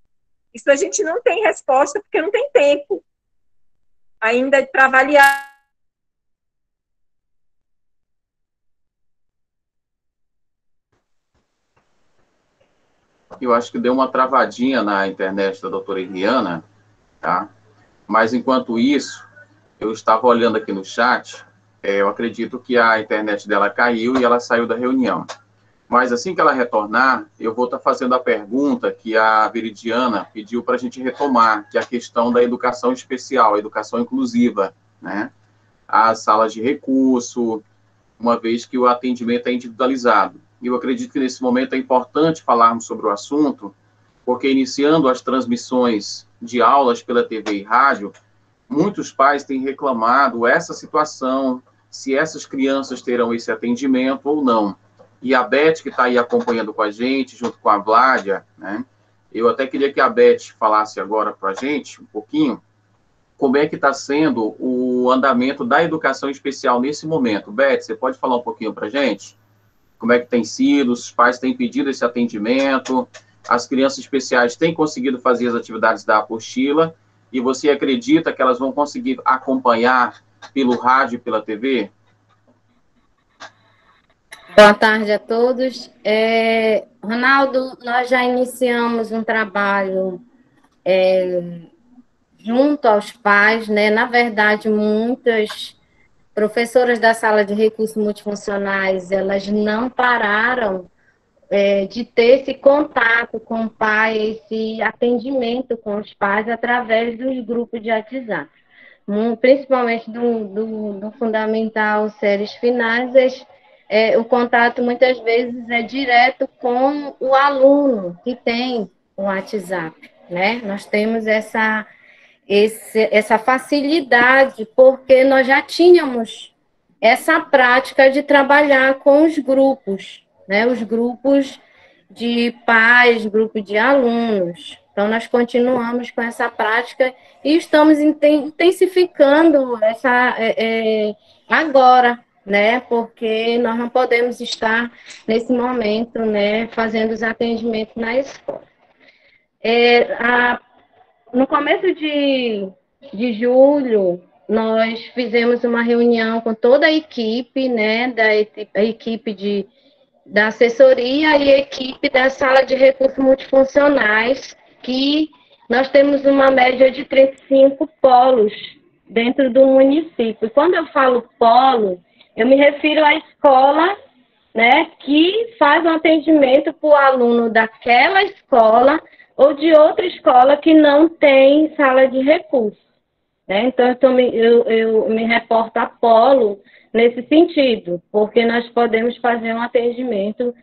Isso a gente não tem resposta, porque não tem tempo ainda para avaliar. Eu acho que deu uma travadinha na internet da doutora Eliana, tá? Mas, enquanto isso, eu estava olhando aqui no chat, eu acredito que a internet dela caiu e ela saiu da reunião. Mas, assim que ela retornar, eu vou estar fazendo a pergunta que a Veridiana pediu para a gente retomar, que é a questão da educação especial, a educação inclusiva, né? As salas de recurso, uma vez que o atendimento é individualizado. E eu acredito que, nesse momento, é importante falarmos sobre o assunto, porque, iniciando as transmissões de aulas pela TV e rádio, muitos pais têm reclamado essa situação, se essas crianças terão esse atendimento ou não. E a Beth, que está aí acompanhando com a gente, junto com a Vládia, né? Eu até queria que a Beth falasse agora para a gente, um pouquinho, como é que está sendo o andamento da educação especial nesse momento. Beth, você pode falar um pouquinho para a gente? Como é que tem sido? Os pais têm pedido esse atendimento? As crianças especiais têm conseguido fazer as atividades da apostila? E você acredita que elas vão conseguir acompanhar pelo rádio e pela TV? Boa tarde a todos. Ronaldo, nós já iniciamos um trabalho junto aos pais, né? Na verdade, muitas professoras da sala de recursos multifuncionais, elas não pararam de ter esse contato com o pai, esse atendimento com os pais através dos grupos de WhatsApp. Principalmente do fundamental, séries finais, o contato muitas vezes é direto com o aluno que tem o WhatsApp, né? Nós temos essa facilidade, porque nós já tínhamos essa prática de trabalhar com os grupos, né? Os grupos de pais, grupo de alunos. Então, nós continuamos com essa prática e estamos intensificando agora, né? Porque nós não podemos estar, nesse momento, né, fazendo os atendimentos na escola. No começo de julho, nós fizemos uma reunião com toda a equipe, né, a equipe da assessoria e equipe da sala de recursos multifuncionais, que nós temos uma média de 35 polos dentro do município. Quando eu falo polo, eu me refiro à escola, né, que faz um atendimento para o aluno daquela escola ou de outra escola que não tem sala de recursos. Né? Então, eu me reporto a polo nesse sentido, porque nós podemos fazer um atendimento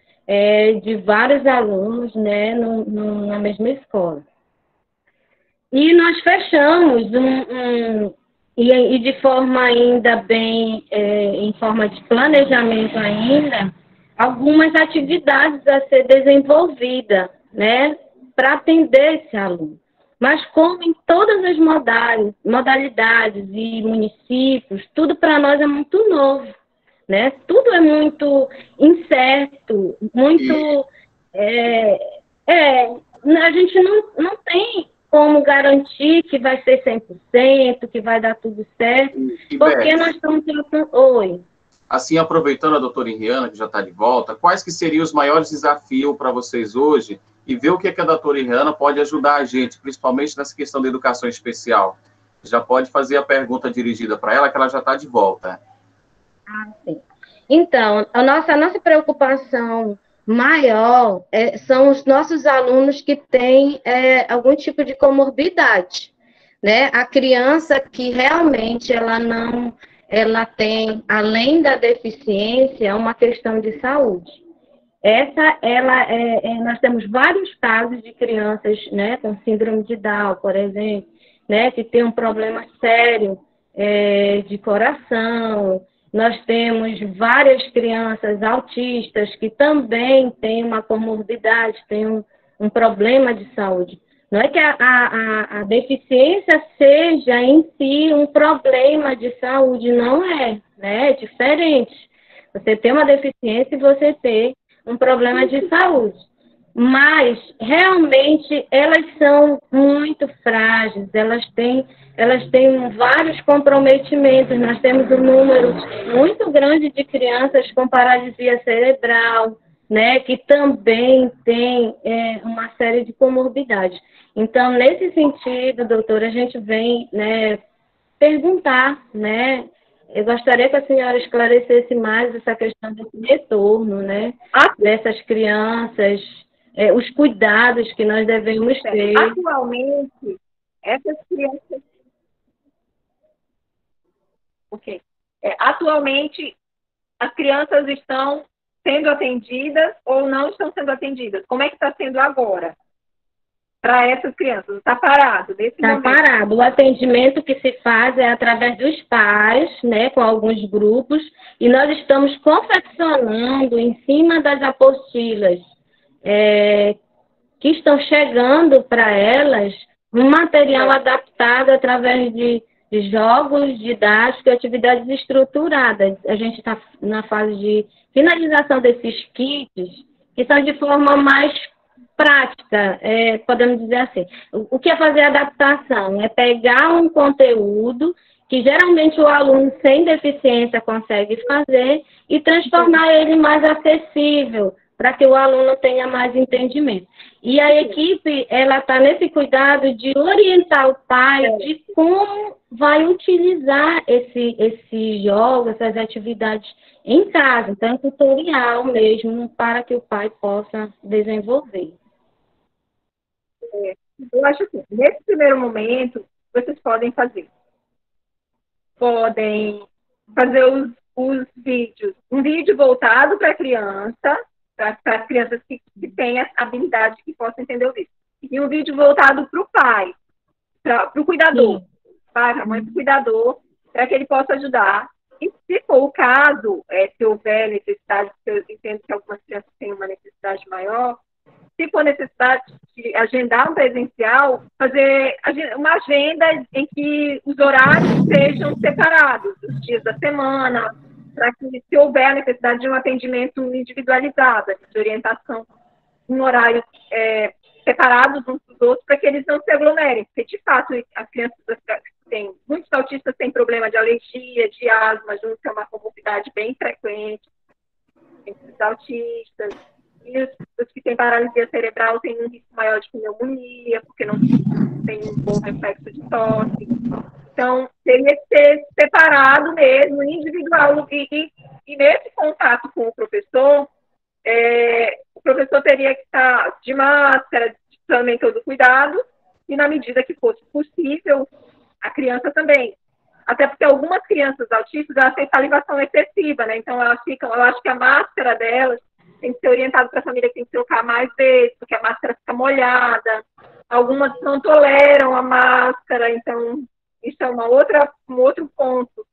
de vários alunos, né, na mesma escola. E nós fechamos e de forma ainda bem, em forma de planejamento ainda, algumas atividades a ser desenvolvida, né, para atender esse aluno. Mas como em todas as modalidades e municípios, tudo para nós é muito novo, né? Tudo é muito incerto, muito... a gente não tem como garantir que vai ser 100%, que vai dar tudo certo, porque nós estamos... Oi. Assim, aproveitando a doutora Iriana, que já está de volta, quais que seriam os maiores desafios para vocês hoje e ver o que a doutora Iriana pode ajudar a gente, principalmente nessa questão da educação especial? Já pode fazer a pergunta dirigida para ela, que ela já está de volta. Sim. Então, a nossa preocupação maior são os nossos alunos que têm algum tipo de comorbidade, né? A criança que realmente ela tem, além da deficiência, uma questão de saúde. Nós temos vários casos de crianças, né, com síndrome de Down, por exemplo, né, que tem um problema sério de coração. Nós temos várias crianças autistas que também têm uma comorbidade, têm um problema de saúde. Não é que a deficiência seja em si um problema de saúde, não é, né? É diferente. Você tem uma deficiência e você tem um problema de saúde. Mas, realmente, elas são muito frágeis, elas têm vários comprometimentos. Nós temos um número muito grande de crianças com paralisia cerebral, né, que também tem uma série de comorbidades. Então, nesse sentido, doutora, a gente vem, né, perguntar, né, eu gostaria que a senhora esclarecesse mais essa questão desse retorno, né, dessas crianças, os cuidados que nós devemos ter. Atualmente, essas crianças... atualmente, as crianças estão sendo atendidas ou não estão sendo atendidas? Como é que está sendo agora para essas crianças? Está parado nesse momento? Está parado. O atendimento que se faz é através dos pais, né, com alguns grupos, e nós estamos confeccionando em cima das apostilas que estão chegando para elas um material adaptado através de jogos didáticos e atividades estruturadas. A gente está na fase de finalização desses kits, que são de forma mais prática, podemos dizer assim. O que é fazer adaptação? É pegar um conteúdo que geralmente o aluno sem deficiência consegue fazer e transformar ele mais acessível, para que o aluno tenha mais entendimento. E a equipe, ela está nesse cuidado de orientar o pai de como vai utilizar esse jogo, essas atividades em casa. Então, é um tutorial mesmo para que o pai possa desenvolver. Eu acho que, nesse primeiro momento, vocês podem fazer os vídeos. Um vídeo voltado para a criança, para as crianças que têm a habilidade, que possam entender o vídeo. E um vídeo voltado para o pai, para o cuidador. Sim. Pai, para a mãe, para o cuidador, para que ele possa ajudar. E se for o caso, se houver necessidade, eu entendo que algumas crianças têm uma necessidade maior, se for necessidade de agendar um presencial, fazer uma agenda em que os horários sejam separados, os dias da semana, para que, se houver a necessidade de um atendimento individualizado, de orientação em horários separados uns dos outros, para que eles não se aglomerem. Porque, de fato, as crianças têm, muitos autistas têm problema de alergia, de asma, junto, que é uma comorbidade bem frequente. entre os autistas, e os que têm paralisia cerebral têm um risco maior de pneumonia, porque não tem um bom reflexo de tosse. Então, teria que ser separado mesmo, individual, e nesse contato com o professor teria que estar de máscara, também todo cuidado, e na medida que fosse possível, a criança também. Até porque algumas crianças autistas, elas têm salivação excessiva, né? Então, elas ficam, eu acho que a máscara delas tem que ser orientada para a família que tem que trocar mais vezes, porque a máscara fica molhada. Algumas não toleram a máscara, então, isso é um outro ponto.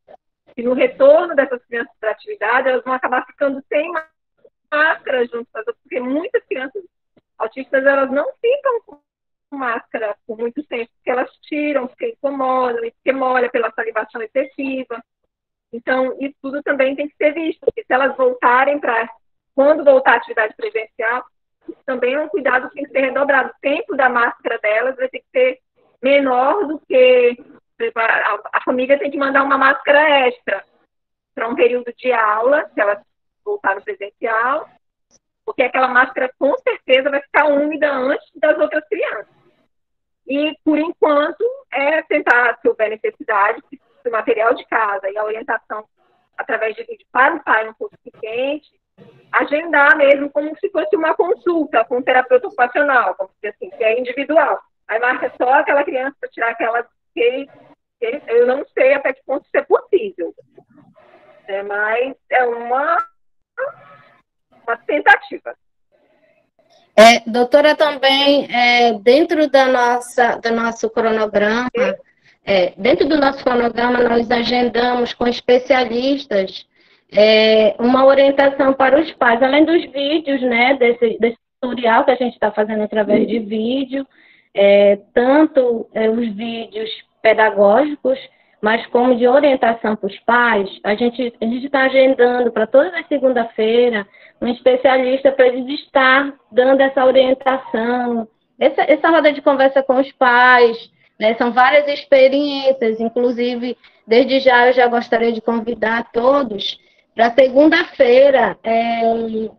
E no retorno dessas crianças para a atividade, elas vão acabar ficando sem máscara junto com as outras, porque muitas crianças autistas, elas não ficam com máscara por muito tempo, porque elas tiram, porque incomodam, porque molha pela salivação excessiva. Então, isso tudo também tem que ser visto, porque se elas voltarem quando voltar à atividade presencial, isso também é um cuidado que tem que ser redobrado. O tempo da máscara delas vai ter que ser menor do que a família tem que mandar uma máscara extra para um período de aula, se elas voltar no presencial, porque aquela máscara com certeza vai ficar úmida antes das outras crianças. E, por enquanto, tentar, se houver necessidade, do material de casa e a orientação através de vídeo para o pai não for suficiente, agendar mesmo como se fosse uma consulta com um terapeuta ocupacional, como se assim, que é individual. Aí marca só aquela criança para tirar aquela que eu não sei até que ponto isso é possível. Mas é uma tentativa. Doutora, também, dentro do nosso cronograma, nós agendamos com especialistas uma orientação para os pais, além dos vídeos, né, desse tutorial que a gente está fazendo através de vídeo, tanto os vídeos pedagógicos, mas como de orientação para os pais. A gente está agendando para toda a segunda-feira um especialista para eles estar dando essa orientação, essa roda de conversa com os pais, né? São várias experiências, inclusive, desde já eu já gostaria de convidar todos para segunda-feira,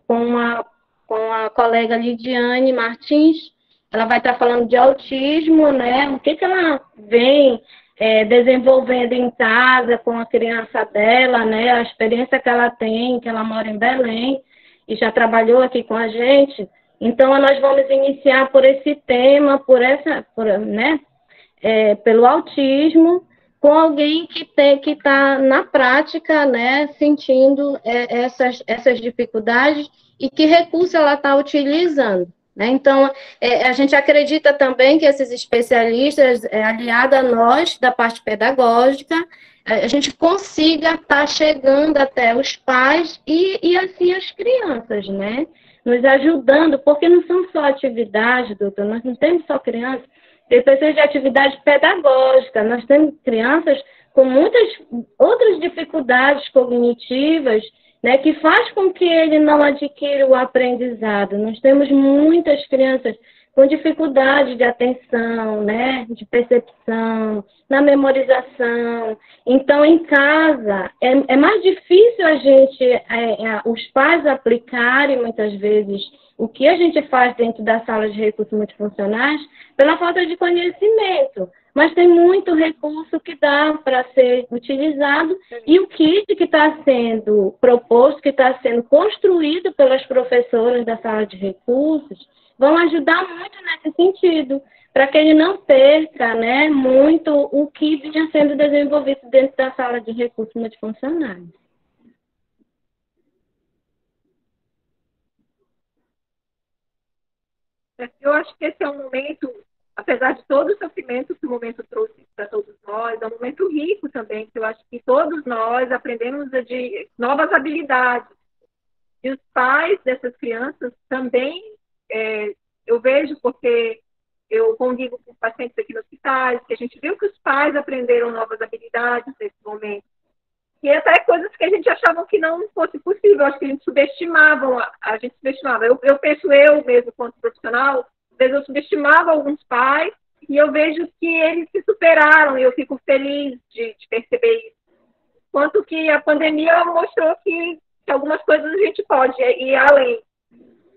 com a colega Lidiane Martins. Ela vai estar falando de autismo, né? O que ela vem desenvolvendo em casa com a criança dela, né? A experiência que ela tem, que ela mora em Belém e já trabalhou aqui com a gente. Então, nós vamos iniciar por esse tema, pelo autismo, com alguém que está na prática, né, sentindo essas dificuldades e que recurso ela está utilizando. Né? Então, a gente acredita também que esses especialistas, aliados a nós, da parte pedagógica, a gente consiga estar chegando até os pais e assim as crianças, né? Nos ajudando, porque não são só atividades, doutor, nós não temos só crianças, tem pessoas de atividade pedagógica, nós temos crianças com muitas outras dificuldades cognitivas, né, que faz com que ele não adquira o aprendizado. Nós temos muitas crianças com dificuldade de atenção, né, de percepção, na memorização. Então, em casa, é mais difícil os pais aplicarem, muitas vezes, o que a gente faz dentro da sala de recursos multifuncionais pela falta de conhecimento. Mas tem muito recurso que dá para ser utilizado e o kit que está sendo proposto, que está sendo construído pelas professoras da sala de recursos, vão ajudar muito nesse sentido, para que ele não perca, né, muito o que vinha sendo desenvolvido dentro da sala de recursos multifuncionais. Eu acho que esse é um momento, apesar de todo o sofrimento que o momento trouxe para todos nós, é um momento rico também, que eu acho que todos nós aprendemos de novas habilidades. E os pais dessas crianças também, eu vejo, porque eu convivo com pacientes aqui no hospital, que a gente viu que os pais aprenderam novas habilidades nesse momento. E até coisas que a gente achava que não fosse possível, acho que a gente subestimava. Eu penso, eu mesmo, quanto profissional, às vezes eu subestimava alguns pais e eu vejo que eles se superaram e eu fico feliz de perceber isso. Quanto que a pandemia mostrou que que algumas coisas a gente pode ir além.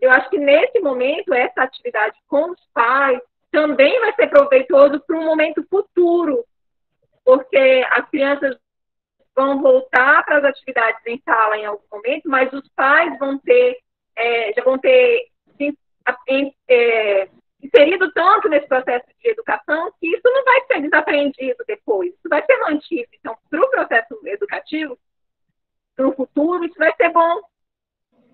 Eu acho que nesse momento, essa atividade com os pais também vai ser proveitoso para um momento futuro, porque as crianças vão voltar para as atividades em sala em algum momento, mas os pais vão ter, já vão ter inserido tanto nesse processo de educação que isso não vai ser desaprendido depois, isso vai ser mantido. Então, para o processo educativo, para o futuro, isso vai ser bom.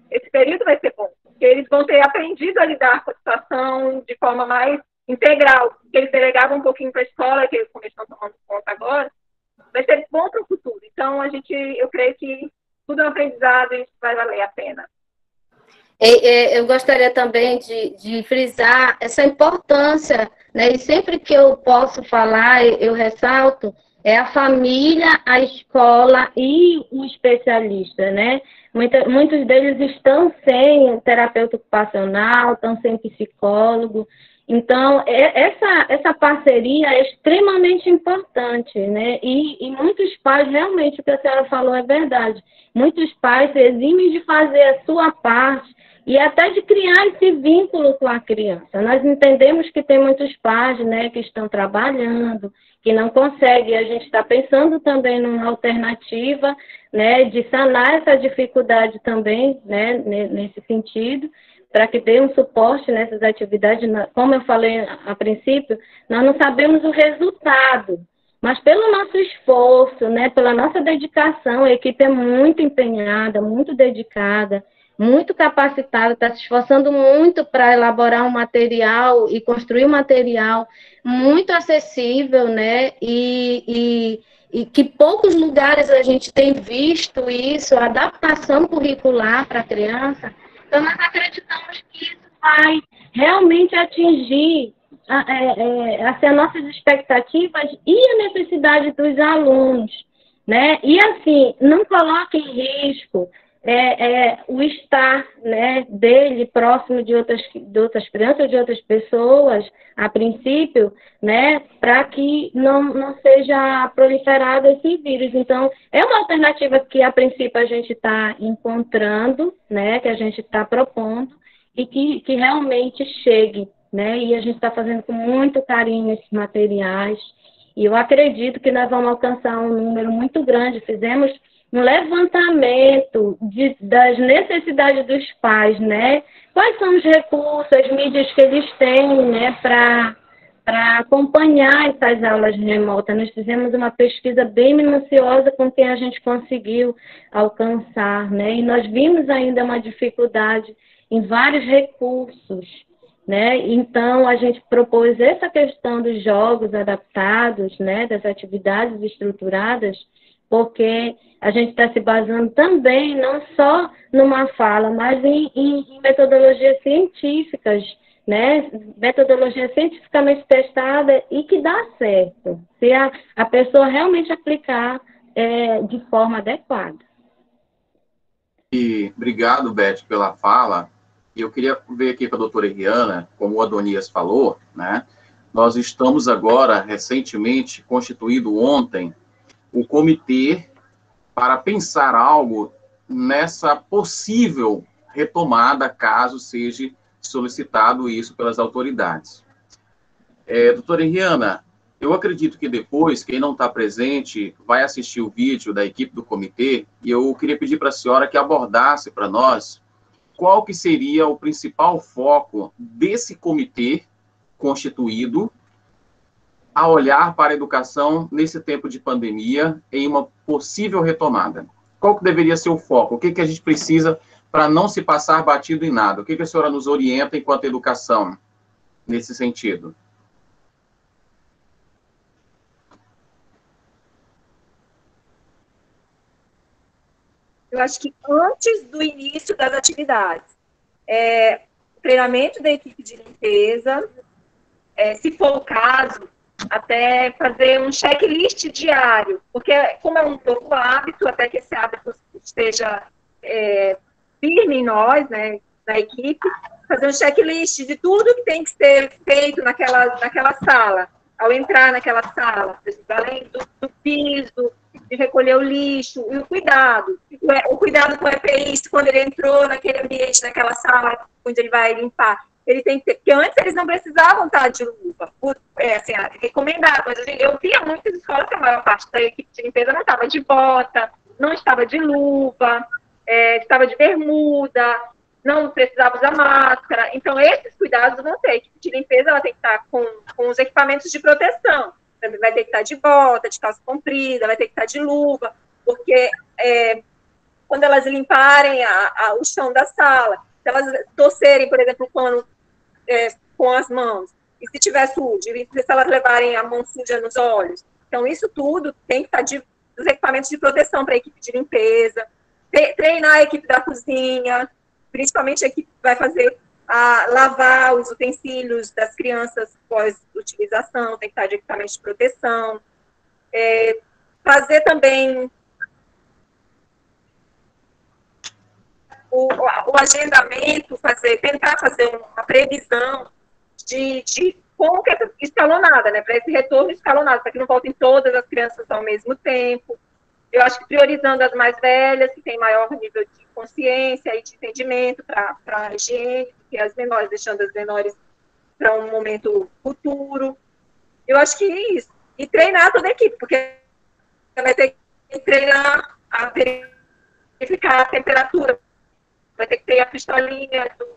Esse período vai ser bom, porque eles vão ter aprendido a lidar com a situação de forma mais integral, porque eles delegavam um pouquinho para a escola, que eles estão tomando conta agora, vai ser bom para o futuro. Então, eu creio que tudo é um aprendizado e isso vai valer a pena. Eu gostaria também de frisar essa importância, né? E sempre que eu posso falar, eu ressalto, é a família, a escola e o especialista, né? Muitos deles estão sem terapeuta ocupacional, estão sem psicólogo. Então, essa parceria é extremamente importante, né? E muitos pais, realmente, o que a senhora falou é verdade. Muitos pais se eximem de fazer a sua parte e até de criar esse vínculo com a criança. Nós entendemos que tem muitos pais, né, que estão trabalhando, que não conseguem. A gente está pensando também numa alternativa, né, de sanar essa dificuldade também, né, nesse sentido, para que dê um suporte nessas atividades. Como eu falei a princípio, nós não sabemos o resultado, mas pelo nosso esforço, né, pela nossa dedicação, a equipe é muito empenhada, muito dedicada, muito capacitada, está se esforçando muito para elaborar um material e construir um material muito acessível, né, e que poucos lugares a gente tem visto isso, a adaptação curricular para a criança. Então, nós acreditamos que isso vai realmente atingir as nossas expectativas e a necessidade dos alunos, né? E, assim, não coloque em risco o estar, né, dele próximo de outras crianças, de outras pessoas, a princípio, né, para que não seja proliferado esse vírus. Então, é uma alternativa que, a princípio, a gente está encontrando, né, que a gente está propondo, e que realmente chegue, né, e a gente está fazendo com muito carinho esses materiais, e eu acredito que nós vamos alcançar um número muito grande. Fizemos um levantamento das necessidades dos pais, né? Quais são os recursos, as mídias que eles têm, né, para acompanhar essas aulas remotas. Nós fizemos uma pesquisa bem minuciosa com quem a gente conseguiu alcançar, né? E nós vimos ainda uma dificuldade em vários recursos, né? Então, a gente propôs essa questão dos jogos adaptados, né, das atividades estruturadas, porque a gente está se basando também não só numa fala, mas em metodologias científicas, né? Metodologia cientificamente testada e que dá certo, se a pessoa realmente aplicar de forma adequada. E obrigado, Beth, pela fala. Eu queria ver aqui com a doutora Riana, como o Adonias falou, né? Nós estamos agora, recentemente, constituído ontem, o comitê para pensar algo nessa possível retomada, caso seja solicitado isso pelas autoridades. Doutora Riana, eu acredito que depois, quem não está presente, vai assistir o vídeo da equipe do comitê, e eu queria pedir para a senhora que abordasse para nós qual que seria o principal foco desse comitê constituído a olhar para a educação nesse tempo de pandemia em uma possível retomada. Qual que deveria ser o foco? O que a gente precisa para não se passar batido em nada? O que a senhora nos orienta enquanto educação nesse sentido? Eu acho que antes do início das atividades, treinamento da equipe de limpeza, se for o caso, até fazer um checklist diário, porque como é um novo hábito, até que esse hábito esteja firme em nós, né, na equipe, fazer um checklist de tudo que tem que ser feito naquela sala, ao entrar naquela sala, além do piso, de recolher o lixo, e o cuidado com o EPI, quando ele entrou naquele ambiente, naquela sala, onde ele vai limpar, ele tem que ter, porque antes eles não precisavam estar de luva, assim, recomendado, mas eu via muitas escolas que a maior parte da equipe de limpeza não estava de bota, não estava de luva, estava de bermuda, não precisava usar máscara. Então, esses cuidados vão ter. A equipe de limpeza ela tem que estar com os equipamentos de proteção. Vai ter que estar de bota, de calça comprida, vai ter que estar de luva, porque quando elas limparem o chão da sala, se elas torcerem, por exemplo, o pano com as mãos, e se tiver sujo, e se elas levarem a mão suja nos olhos. Então, isso tudo tem que estar dos equipamentos de proteção para a equipe de limpeza, treinar a equipe da cozinha, principalmente a equipe que vai fazer lavar os utensílios das crianças pós-utilização, tem que estar de equipamentos de proteção, fazer também o agendamento, tentar fazer uma previsão de como que é escalonada, né, para esse retorno escalonado, para que não voltem todas as crianças ao mesmo tempo. Eu acho que priorizando as mais velhas, que têm maior nível de consciência e de entendimento para a higiene, e as menores, deixando as menores para um momento futuro. Eu acho que é isso. E treinar toda a equipe, porque vai ter que treinar a verificar a temperatura, vai ter que ter a pistolinha do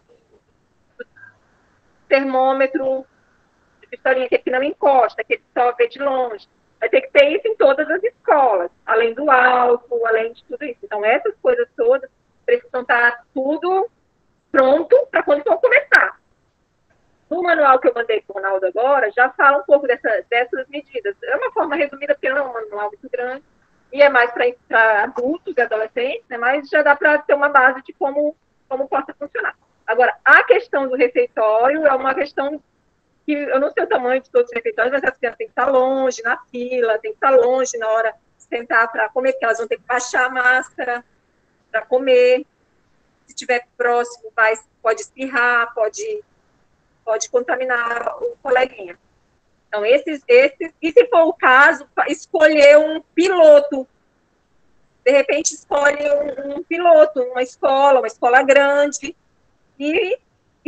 termômetro, de pistolinha que não encosta, que ele só vê de longe. Vai ter que ter isso em todas as escolas, além do álcool, além de tudo isso. Então, essas coisas todas precisam estar tudo pronto para quando for começar. No manual que eu mandei para o Ronaldo agora, já fala um pouco dessas medidas. É uma forma resumida, porque não é um manual muito grande, e é mais para adultos e adolescentes, né, mas já dá para ter uma base de como possa funcionar. Agora, a questão do refeitório é uma questão que eu não sei o tamanho de todos os refeitórios, mas as crianças têm que estar longe na fila, tem que estar longe na hora de sentar para comer, porque elas vão ter que baixar a máscara para comer. Se estiver próximo, pode espirrar, pode contaminar o coleguinha. Então, e se for o caso, escolher um piloto. De repente, escolhe um piloto, uma escola grande, e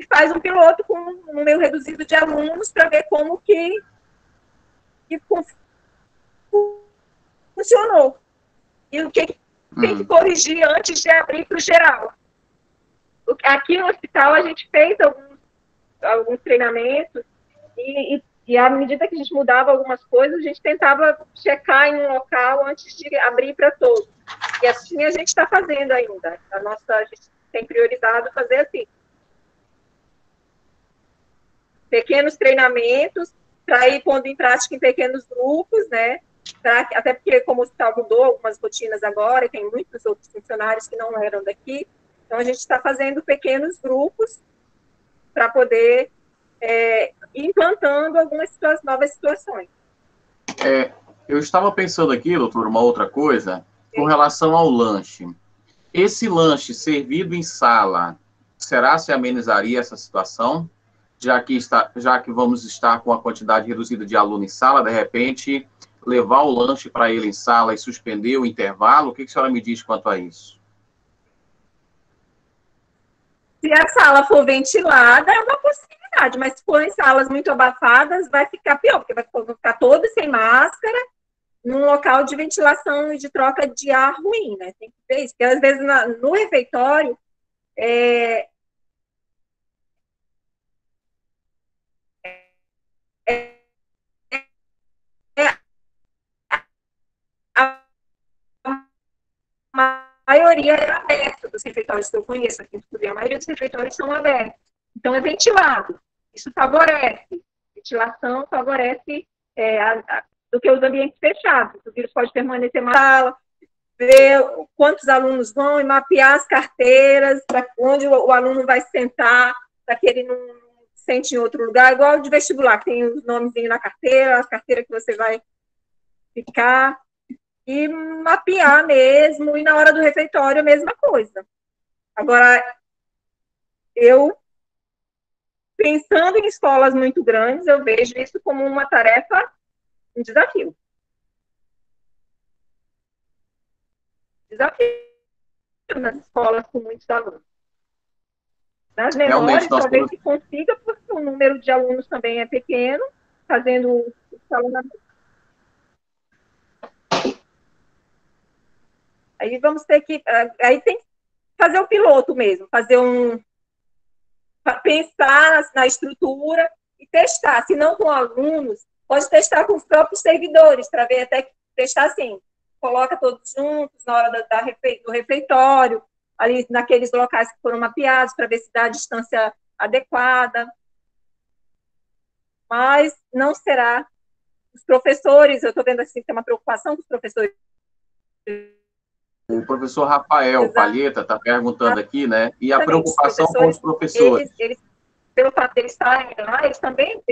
faz um piloto com um número reduzido de alunos para ver como que funcionou. E o que tem que corrigir antes de abrir para o geral. Aqui no hospital, a gente fez alguns treinamentos e à medida que a gente mudava algumas coisas, a gente tentava checar em um local antes de abrir para todos. E assim a gente está fazendo ainda. A gente tem priorizado fazer assim. Pequenos treinamentos, para ir pondo em prática em pequenos grupos, né? Até porque, como o hospital mudou algumas rotinas agora, e tem muitos outros funcionários que não eram daqui, então a gente está fazendo pequenos grupos para poder ir implantando algumas novas situações. Eu estava pensando aqui, doutor, uma outra coisa, com relação ao lanche. Esse lanche servido em sala, será se amenizaria essa situação? Já que vamos estar com a quantidade reduzida de aluno em sala, de repente, levar o lanche para ele em sala e suspender o intervalo? O que a senhora me diz quanto a isso? Se a sala for ventilada, é uma possibilidade, mas se for em salas muito abafadas, vai ficar pior, porque vai ficar todos sem máscara, num local de ventilação e de troca de ar ruim, né? Tem que ver isso, porque às vezes no refeitório, a maioria é aberta dos refeitórios que eu conheço aqui em Tucuruí, a maioria dos refeitórios são abertos. Então, é ventilado. Isso favorece. Ventilação favorece do que os ambientes fechados. O vírus pode permanecer na sala, ver quantos alunos vão e mapear as carteiras, para onde o aluno vai sentar, para que ele não sente em outro lugar, igual de vestibular, que tem os nomezinhos na carteira, as carteiras que você vai ficar, e mapear mesmo, e na hora do refeitório a mesma coisa. Agora, pensando em escolas muito grandes, eu vejo isso como uma tarefa, um desafio. desafio nas escolas com muitos alunos. Nas Realmente, menores, talvez se consiga, porque o número de alunos também é pequeno, fazendo o escalonamento. Aí vamos ter que... Aí tem que fazer o piloto mesmo, pensar na estrutura e testar. Se não com alunos, pode testar com os próprios servidores, para ver até que testar assim, coloca todos juntos na hora do refeitório, ali naqueles locais que foram mapeados, para ver se dá a distância adequada. Mas não será. Os professores, eu estou vendo assim, tem uma preocupação com os professores. O professor Rafael Exato. Palheta está perguntando aqui, né? E a preocupação com os professores. Eles, pelo fato de eles estarem lá, eles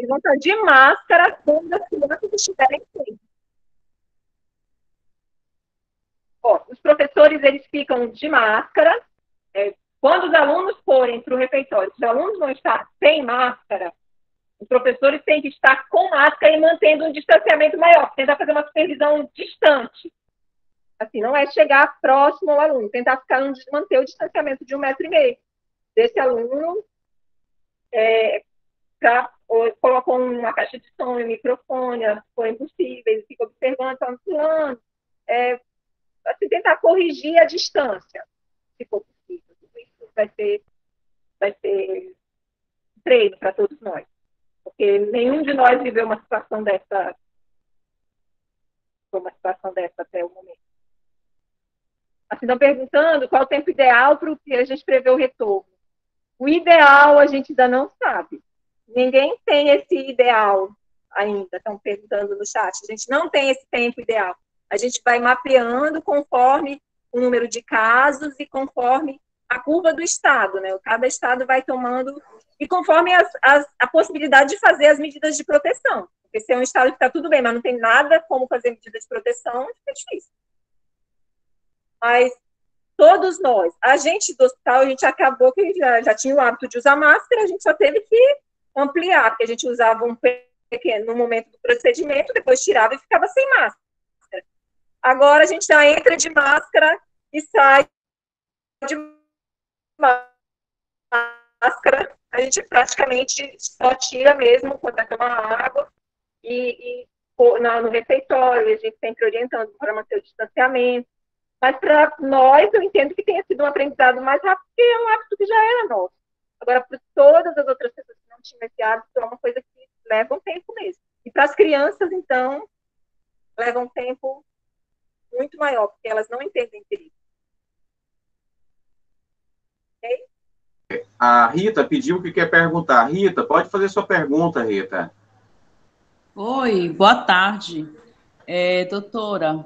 vão estar de máscara quando as crianças estiverem sem. Os professores, eles ficam de máscara. Quando os alunos forem para o refeitório, se os alunos vão estar sem máscara, os professores têm que estar com máscara e mantendo um distanciamento maior, tentar fazer uma supervisão distante. Assim, não é chegar próximo ao aluno, tentar manter o distanciamento de 1,5 metro desse aluno, colocam uma caixa de som e um microfone, se for impossível, eles ficam observando, estão falando, assim, tentar corrigir a distância, se for possível. Isso vai ser treino para todos nós, porque nenhum de nós viveu uma situação dessa até o momento. Assim, estão perguntando qual é o tempo ideal para o que a gente prevê o retorno. O ideal a gente ainda não sabe. Ninguém tem esse ideal ainda, estão perguntando no chat. A gente não tem esse tempo ideal. A gente vai mapeando conforme o número de casos e conforme a curva do estado, né? Cada estado vai tomando, e conforme a possibilidade de fazer as medidas de proteção. Porque se é um estado que está tudo bem, mas não tem nada como fazer medidas de proteção, fica difícil. Mas todos nós, a gente do hospital, a gente acabou que já tinha o hábito de usar máscara, a gente só teve que ampliar, porque a gente usava um pequeno no momento do procedimento, depois tirava e ficava sem máscara. Agora a gente já entra de máscara e sai de máscara, a gente praticamente só tira mesmo quando vai tomar água e no refeitório, a gente sempre orientando para manter o distanciamento. Mas para nós, eu entendo que tenha sido um aprendizado mais rápido, porque é um hábito que já era nosso. Agora, para todas as outras pessoas que não tinham esse hábito, é uma coisa que leva um tempo mesmo. E para as crianças, então, leva um tempo muito maior, porque elas não entendem perigo. Ok? A Rita pediu que quer perguntar. Rita, pode fazer sua pergunta, Rita. Oi, boa tarde. Doutora,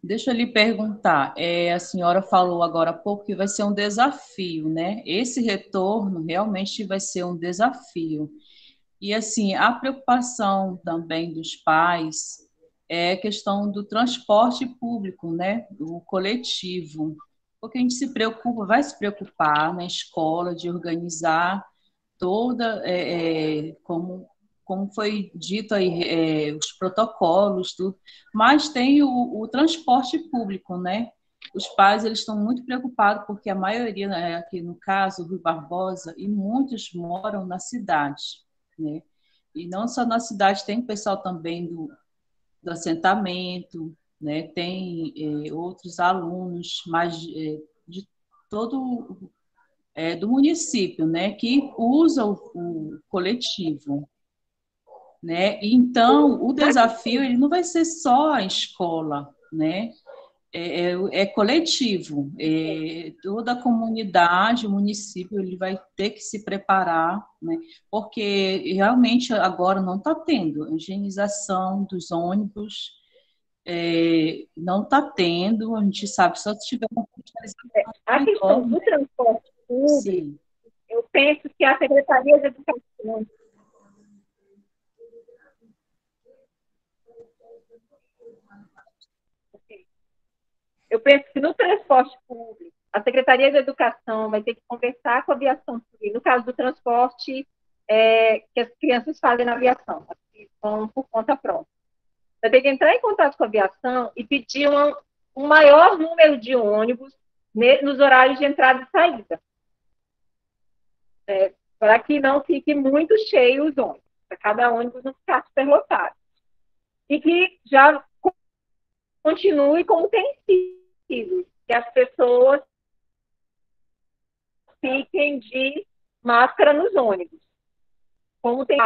deixa eu lhe perguntar, a senhora falou agora há pouco que vai ser um desafio, né? Esse retorno realmente vai ser um desafio. E, assim, a preocupação também dos pais é a questão do transporte público, né? Do coletivo. Porque a gente vai se preocupar na escola de organizar toda, como foi dito aí, os protocolos, tudo, mas tem o transporte público, né? Os pais, eles estão muito preocupados, porque a maioria, né, aqui no caso, Rui Barbosa, e muitos moram na cidade, né? E não só na cidade, tem pessoal também do assentamento, né? Tem outros alunos, mais de todo do município, né? Que usa o coletivo. Né? Então, o desafio ele não vai ser só a escola, né? É coletivo, toda a comunidade, o município, ele vai ter que se preparar, né? Porque realmente agora não está tendo a higienização dos ônibus, não está tendo, a gente sabe, só se tiver uma fiscalização. A questão do transporte público, sim. Eu penso que a Secretaria de Educação Eu penso que no transporte público, a Secretaria de Educação vai ter que conversar com a aviação civil, no caso do transporte que as crianças fazem na aviação, que vão por conta própria. Vai ter que entrar em contato com a aviação e pedir um maior número de ônibus nos horários de entrada e saída. Para que não fique muito cheio os ônibus, para cada ônibus não ficar superlotado. E que já continue como tem sido, que as pessoas fiquem de máscara nos ônibus, como tem.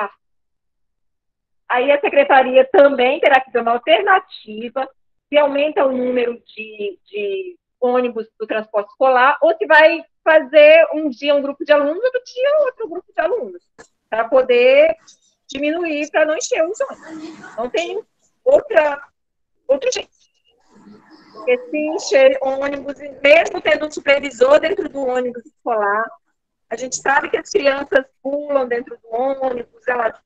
Aí a secretaria também terá que dar uma alternativa, se aumenta o número de ônibus do transporte escolar, ou se vai fazer um dia um grupo de alunos, outro dia outro grupo de alunos, para poder diminuir, para não encher os ônibus. Não tem outro jeito. Porque se encher ônibus, mesmo tendo um supervisor dentro do ônibus escolar, a gente sabe que as crianças pulam dentro do ônibus, elas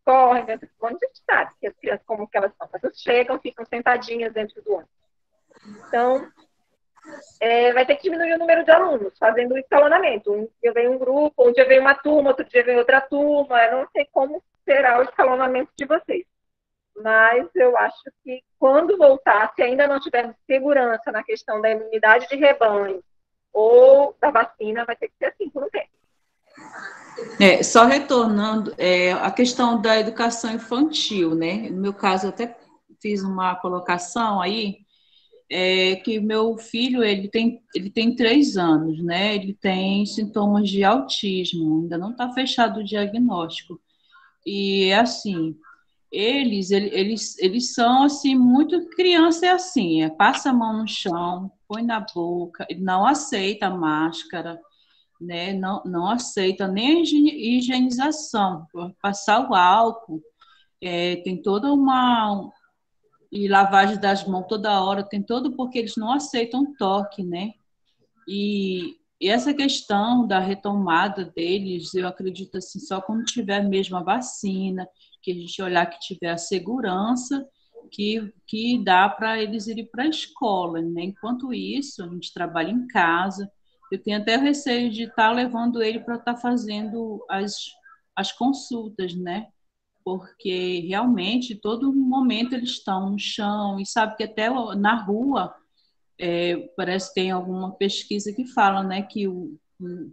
correm dentro do ônibus, a gente sabe que as crianças, como que elas são, elas chegam, ficam sentadinhas dentro do ônibus. Então, vai ter que diminuir o número de alunos, fazendo o escalonamento. Um dia vem um grupo, um dia vem uma turma, outro dia vem outra turma, eu não sei como será o escalonamento de vocês. Mas eu acho que quando voltar, se ainda não tivermos segurança na questão da imunidade de rebanho ou da vacina, vai ter que ser assim por um tempo. Só retornando, a questão da educação infantil, né? No meu caso, eu até fiz uma colocação aí, que meu filho, ele tem 3 anos, né? Ele tem sintomas de autismo, ainda não está fechado o diagnóstico. E, assim, eles são, assim, muito criança, assim, passa a mão no chão, põe na boca, ele não aceita a máscara, né? Não aceita nem a higienização, passar o álcool, tem toda e lavagem das mãos toda hora, tem todo, porque eles não aceitam toque, né? E essa questão da retomada deles, eu acredito assim, só quando tiver mesmo a vacina, que a gente olhar que tiver a segurança, que dá para eles irem para a escola, né? Enquanto isso, a gente trabalha em casa. Eu tenho até receio de estar levando ele para estar fazendo as consultas, né? Porque realmente, todo momento eles estão no chão, e sabe que até na rua, parece que tem alguma pesquisa que fala, né, que o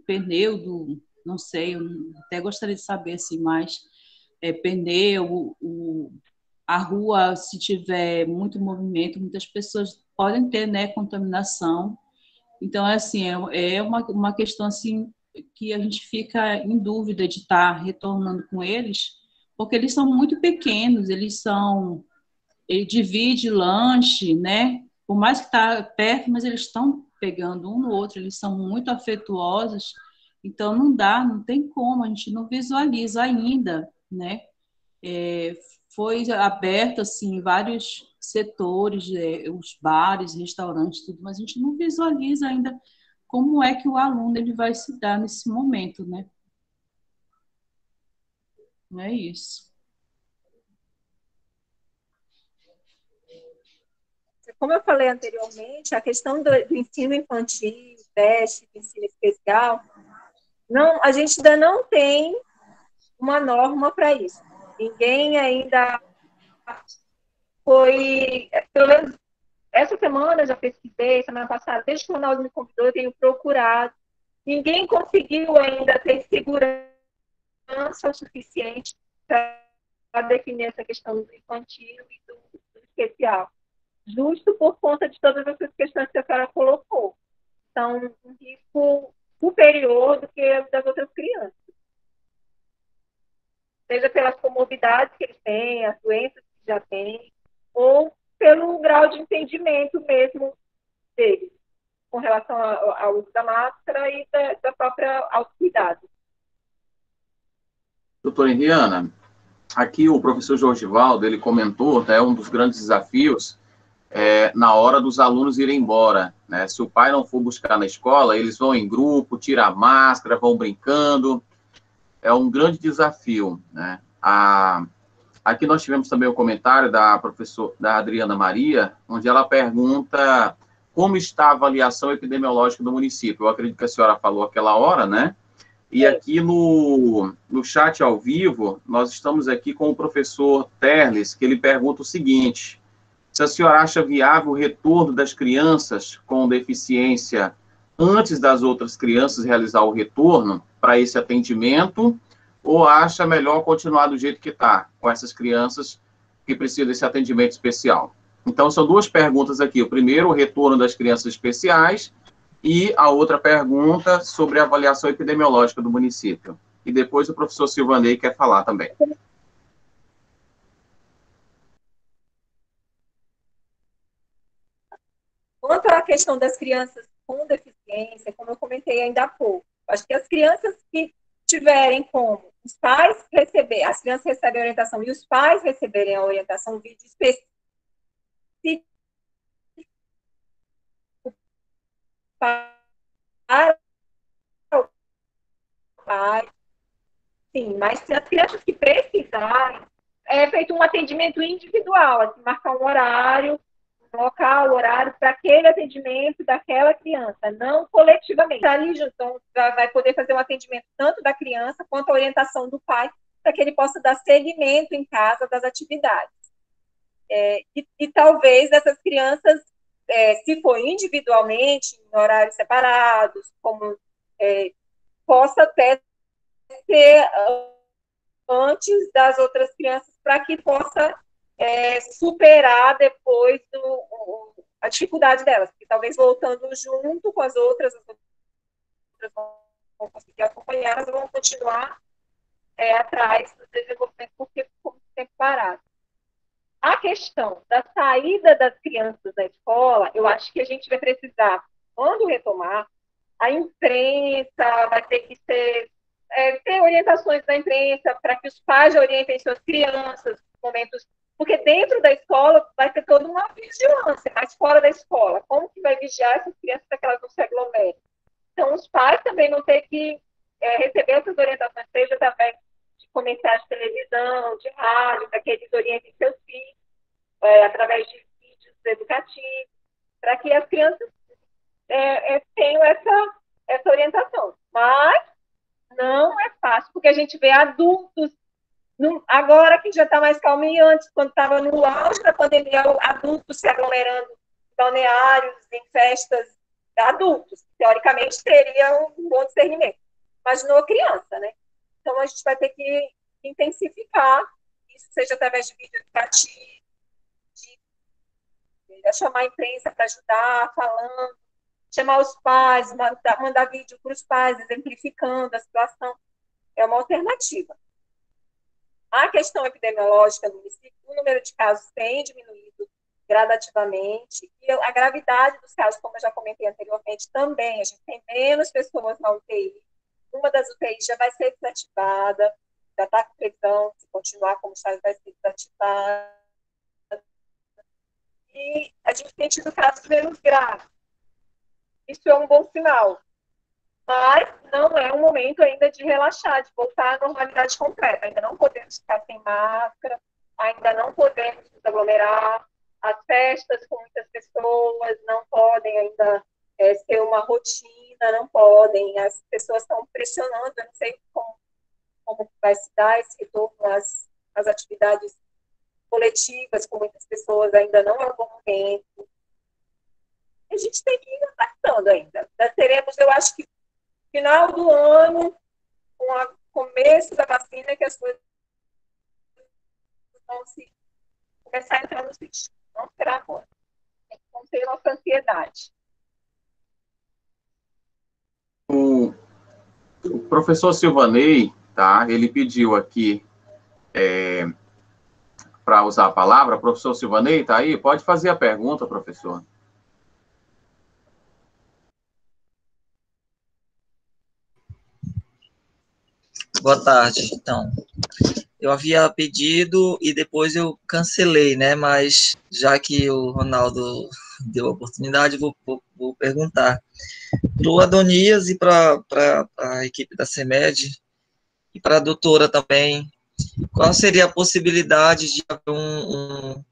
pneu não sei, eu até gostaria de saber assim, mais pneu, a rua, se tiver muito movimento, muitas pessoas podem ter, né, contaminação. Então, assim, é uma questão assim, que a gente fica em dúvida de estar retornando com eles, porque eles são muito pequenos, ele divide lanche, né? Por mais que está perto, mas eles estão pegando um no outro, eles são muito afetuosos, então não tem como, a gente não visualiza ainda, né? Foi aberto, assim, vários setores, os bares, restaurantes, tudo, mas a gente não visualiza ainda como é que o aluno ele vai se dar nesse momento, né? É isso. Como eu falei anteriormente, a questão do ensino infantil, creche, ensino especial, a gente ainda não tem uma norma para isso. Ninguém ainda pelo menos essa semana eu já pesquisei, semana passada, desde que o Ronaldo me convidou, eu tenho procurado. Ninguém conseguiu ainda ter segurança o suficiente para definir essa questão do infantil e do especial. Justo por conta de todas essas questões que a senhora colocou. São um risco superior do que das outras crianças. Seja pelas comorbidades que eles têm, as doenças que já têm, ou pelo grau de entendimento mesmo deles, com relação ao uso da máscara e da própria autocuidado. Doutora Henriana, aqui o professor Jorgivaldo, ele comentou, né, um dos grandes desafios na hora dos alunos irem embora, né? Se o pai não for buscar na escola, eles vão em grupo, tiram a máscara, vão brincando, é um grande desafio, né? Aqui nós tivemos também o comentário da Adriana Maria, onde ela pergunta como está a avaliação epidemiológica do município. Eu acredito que a senhora falou aquela hora, né? E aqui no chat ao vivo, nós estamos aqui com o professor Terles, que ele pergunta o seguinte: se a senhora acha viável o retorno das crianças com deficiência antes das outras crianças realizar o retorno para esse atendimento, ou acha melhor continuar do jeito que está, com essas crianças que precisam desse atendimento especial? Então, são duas perguntas aqui. O primeiro, o retorno das crianças especiais, e a outra pergunta sobre a avaliação epidemiológica do município. E depois o professor Silvanei quer falar também. Quanto à questão das crianças com deficiência, como eu comentei ainda há pouco, acho que as crianças que tiverem como os pais receber, as crianças recebem a orientação e os pais receberem a orientação, um vídeo específico para o pai, sim, mas se as crianças que precisarem, é feito um atendimento individual, assim, marcar um horário, um local, horário para aquele atendimento daquela criança, não coletivamente. Ali, então, vai poder fazer um atendimento tanto da criança quanto a orientação do pai, para que ele possa dar seguimento em casa das atividades. E talvez essas crianças, se for individualmente, em horários separados, como possa até ser antes das outras crianças, para que possa superar depois a dificuldade delas, porque talvez voltando junto com as outras vão conseguir acompanhar, elas vão continuar atrás do desenvolvimento, porque ficou muito tempo parado. A questão da saída das crianças da escola, eu acho que a gente vai precisar, quando retomar, a imprensa vai ter que ter orientações da imprensa para que os pais orientem suas crianças, momentos, porque dentro da escola vai ter toda uma vigilância, mas fora da escola, como que vai vigiar essas crianças para que elas não se aglomerem? Então, os pais também vão ter que receber essas orientações, seja através de comerciais de televisão, de rádio, para que eles orientem seus filhos, através de vídeos educativos, para que as crianças tenham essa orientação. Mas não é fácil, porque a gente vê adultos, agora que já está mais calmo, e antes, quando estava no auge da pandemia, adultos se aglomerando em balneários, em festas, adultos, teoricamente teriam um bom discernimento. Imaginou criança, né? Então, a gente vai ter que intensificar isso, seja através de vídeo educativo, de chamar a imprensa para ajudar, falando, chamar os pais, mandar vídeo para os pais, exemplificando a situação. É uma alternativa. A questão epidemiológica no município, o número de casos tem diminuído gradativamente, e a gravidade dos casos, como eu já comentei anteriormente, também. A gente tem menos pessoas na UTI. Uma das UTIs já vai ser desativada, já está com previsão, se continuar como está, vai ser desativada. E a gente tem tido casos menos graves. Isso é um bom sinal. Mas não é um momento ainda de relaxar, de voltar à normalidade completa. Ainda não podemos ficar sem máscara, ainda não podemos nos aglomerar. As festas com muitas pessoas não podem ainda ser uma rotina, não podem. As pessoas estão pressionando, eu não sei como vai se dar esse retorno às atividades coletivas com muitas pessoas, ainda não é um bom momento. A gente tem que ir adaptando ainda. Nós teremos, eu acho que, final do ano, com o começo da vacina, que as coisas vão começar a entrar nos bichos. Não será agora. Tem que conter nossa ansiedade. O professor Silvanei, tá? Ele pediu aqui para usar a palavra. O professor Silvanei está aí? Pode fazer a pergunta, professor. Boa tarde. Então, eu havia pedido e depois eu cancelei, né? Mas já que o Ronaldo deu a oportunidade, vou perguntar para o Adonias e para a equipe da CEMED e para a doutora também, qual seria a possibilidade de haver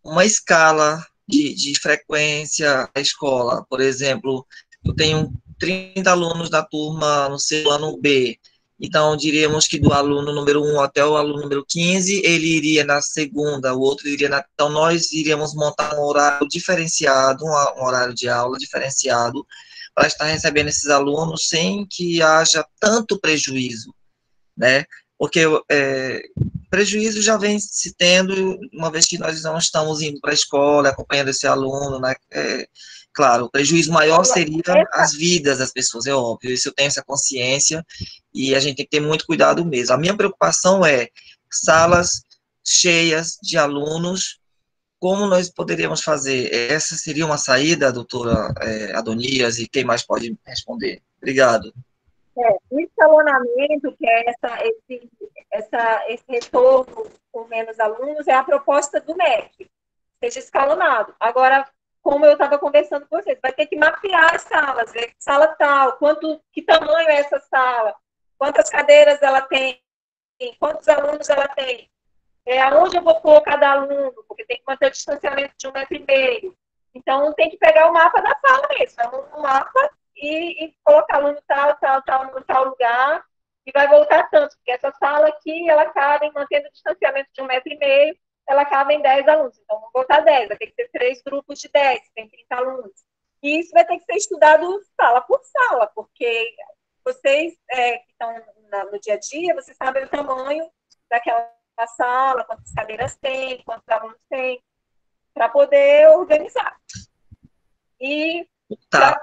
uma escala de frequência à escola? Por exemplo, eu tenho 30 alunos na turma no seu ano B, Então, diríamos que do aluno número 1 até o aluno número 15, ele iria na segunda, o outro iria na... Então, nós iríamos montar um horário diferenciado, um horário de aula diferenciado, para estar recebendo esses alunos sem que haja tanto prejuízo, né? Porque prejuízo já vem se tendo, uma vez que nós não estamos indo para a escola, acompanhando esse aluno, né? Claro, o prejuízo maior seria as vidas das pessoas, é óbvio, isso eu tenho essa consciência, e a gente tem que ter muito cuidado mesmo. A minha preocupação é salas cheias de alunos, como nós poderíamos fazer? Essa seria uma saída, doutora Adonias, e quem mais pode responder? Obrigado. O escalonamento, que é esse retorno com menos alunos, é a proposta do MEC, seja escalonado. Agora, como eu estava conversando com vocês, vai ter que mapear as salas, ver que sala tal, que tamanho é essa sala, quantas cadeiras ela tem, quantos alunos ela tem, aonde eu vou pôr cada aluno, porque tem que manter o distanciamento de 1,5 m. Então, tem que pegar o mapa da sala mesmo, um mapa e colocar aluno tal, no tal lugar, e vai voltar tanto, porque essa sala aqui, ela cabe, mantendo o distanciamento de 1,5 m, ela cabe em 10 alunos. Então, vamos botar 10, vai ter que ter 3 grupos de 10, tem 30 alunos. E isso vai ter que ser estudado sala por sala, porque vocês que estão no dia a dia, vocês sabem o tamanho daquela sala, quantas cadeiras tem, quantos alunos tem, para poder organizar. E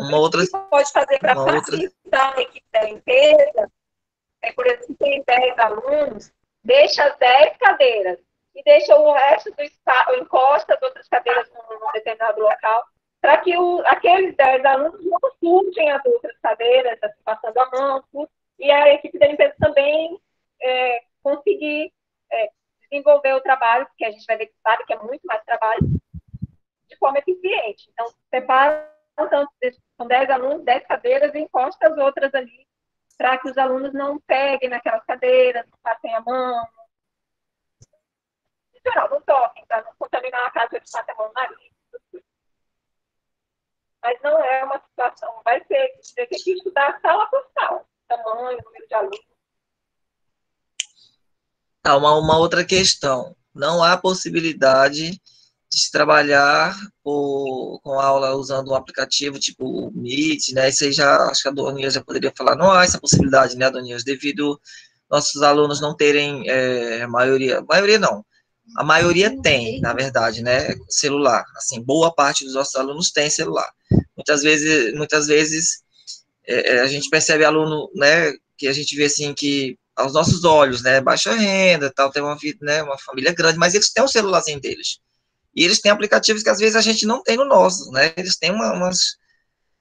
uma outra... que pode fazer para facilitar a equipe da limpeza, por exemplo, se tem 10 alunos, deixa as 10 cadeiras e deixa o resto do espaço, encosta as outras cadeiras num determinado local, para que aqueles 10 alunos não surgem as outras cadeiras, assim, passando a mão, e a equipe da limpeza também conseguir desenvolver o trabalho, porque a gente vai ver que sabe que é muito mais trabalho, de forma eficiente. Então, separa, são 10 alunos, 10 cadeiras, e encosta as outras ali, para que os alunos não peguem naquelas cadeiras, não passem a mão, em geral, não toquem, para não contaminar a casa de passar a mão no nariz. Mas não é uma situação, vai ter que estudar sala por sala, tamanho, número de alunos. Uma outra questão, não há possibilidade de se trabalhar com aula usando um aplicativo tipo o Meet, né? Isso aí acho que a Adonias já poderia falar, não há essa possibilidade, né, Adonias, devido nossos alunos não terem, a maioria não, a maioria tem, na verdade, né, celular, assim, boa parte dos nossos alunos tem celular. Muitas vezes a gente percebe aluno, né, que a gente vê assim que aos nossos olhos, né, baixa renda, tal, tem uma vida, né, uma família grande, mas eles têm um celularzinho deles. E eles têm aplicativos que às vezes a gente não tem no nosso, né? Eles têm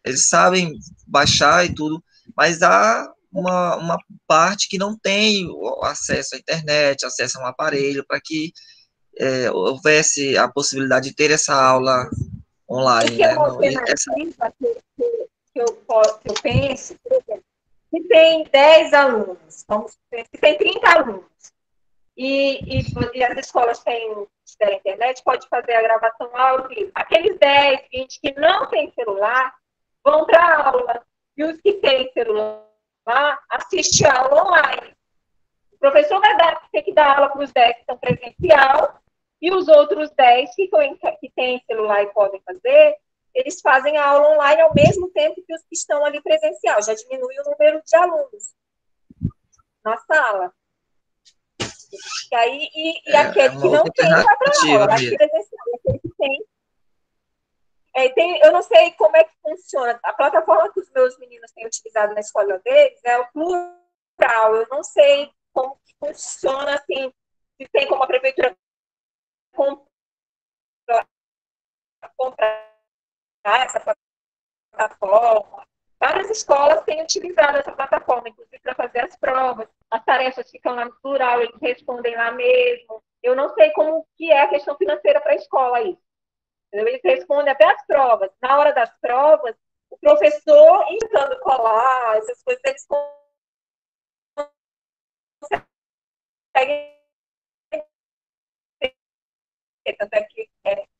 eles sabem baixar e tudo, mas há uma parte que não tem acesso à internet, acesso a um aparelho, para que houvesse a possibilidade de ter essa aula online. O que é uma alternativa que eu penso, por exemplo, se tem 10 alunos, se tem 30 alunos, e as escolas têm internet, pode fazer a gravação ao vivo. Aqueles 10, 20 que não têm celular, vão para a aula. E os que têm celular, assistem a aula online. O professor vai ter que dar aula para os 10 que estão presencial, e os outros 10 que têm celular e podem fazer, eles fazem a aula online ao mesmo tempo que os que estão ali presencial. Já diminui o número de alunos na sala. E aí, aquele que não tem, vai para a aula, vai presencial. Aquele que tem, eu não sei como é que funciona. A plataforma que os meus meninos têm utilizado na escola deles é o Plural. Eu não sei como que funciona, assim, se tem como a prefeitura comprar essa plataforma. Várias escolas têm utilizado essa plataforma, inclusive para fazer as provas. As tarefas ficam lá no plural, eles respondem lá mesmo. Eu não sei como que é a questão financeira para a escola aí. Eles respondem até as provas. Na hora das provas, o professor, tentando colar, essas coisas, eles conseguem. Tanto é que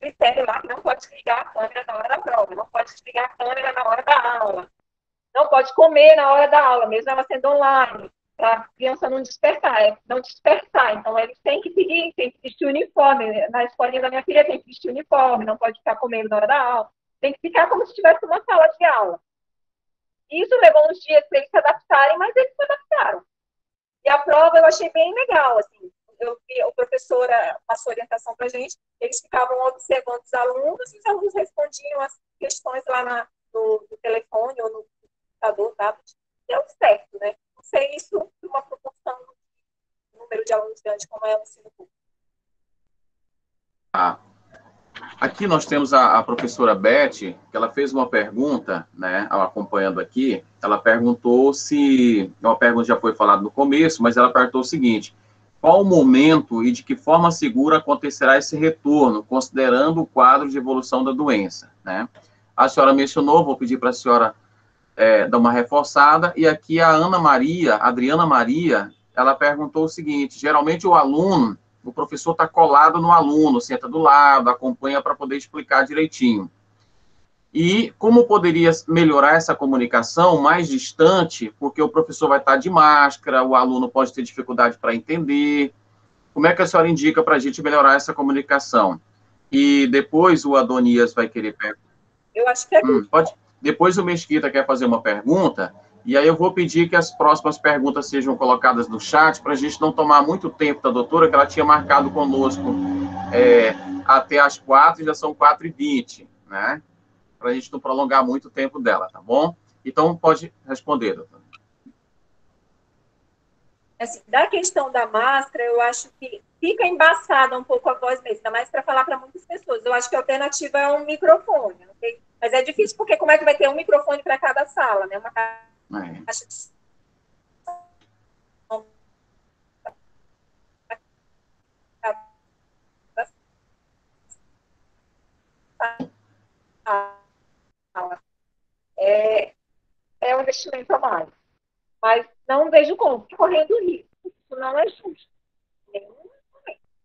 critério lá que não pode desligar a câmera na hora da prova, não pode desligar a câmera na hora da aula, não pode comer na hora da aula, mesmo ela sendo online. a criança não despertar, não dispersar. Então, eles têm que seguir, têm que vestir uniforme. Na escolinha da minha filha tem que vestir uniforme, não pode ficar comendo na hora da aula. Tem que ficar como se estivesse numa sala de aula. Isso levou uns dias para eles se adaptarem, mas eles se adaptaram. E a prova eu achei bem legal, assim. A professora passou orientação para a gente, eles ficavam observando os alunos e os alunos respondiam as questões lá no telefone ou no computador, tablet. Deu certo, né? Não sei isso de uma proporção do número de alunos grande como é o ensino público. Aqui nós temos a professora Beth, que ela fez uma pergunta, né, acompanhando aqui, ela perguntou se, uma pergunta já foi falada no começo, mas ela perguntou o seguinte: qual o momento e de que forma segura acontecerá esse retorno, considerando o quadro de evolução da doença, né? A senhora mencionou, vou pedir para a senhora dar uma reforçada, e aqui a Adriana Maria, ela perguntou o seguinte: geralmente o professor está colado no aluno, senta do lado, acompanha para poder explicar direitinho. E como poderia melhorar essa comunicação mais distante, porque o professor vai estar de máscara, o aluno pode ter dificuldade para entender. Como é que a senhora indica para a gente melhorar essa comunicação? E depois o Adonias vai querer perguntar. Eu acho que é pode. Depois o Mesquita quer fazer uma pergunta, e aí eu vou pedir que as próximas perguntas sejam colocadas no chat, para a gente não tomar muito tempo da doutora, que ela tinha marcado conosco até as 4, já são 4h20, né? Para a gente não prolongar muito o tempo dela, tá bom? Então, pode responder, doutora. Assim, da questão da máscara, eu acho que fica embaçada um pouco a voz mesmo, ainda mais para falar para muitas pessoas. Eu acho que a alternativa é um microfone, ok? Mas é difícil, porque como é que vai ter um microfone para cada sala, né? Uma caixa de som. É um investimento a mais. Mas não vejo como, correndo risco. Isso não é justo.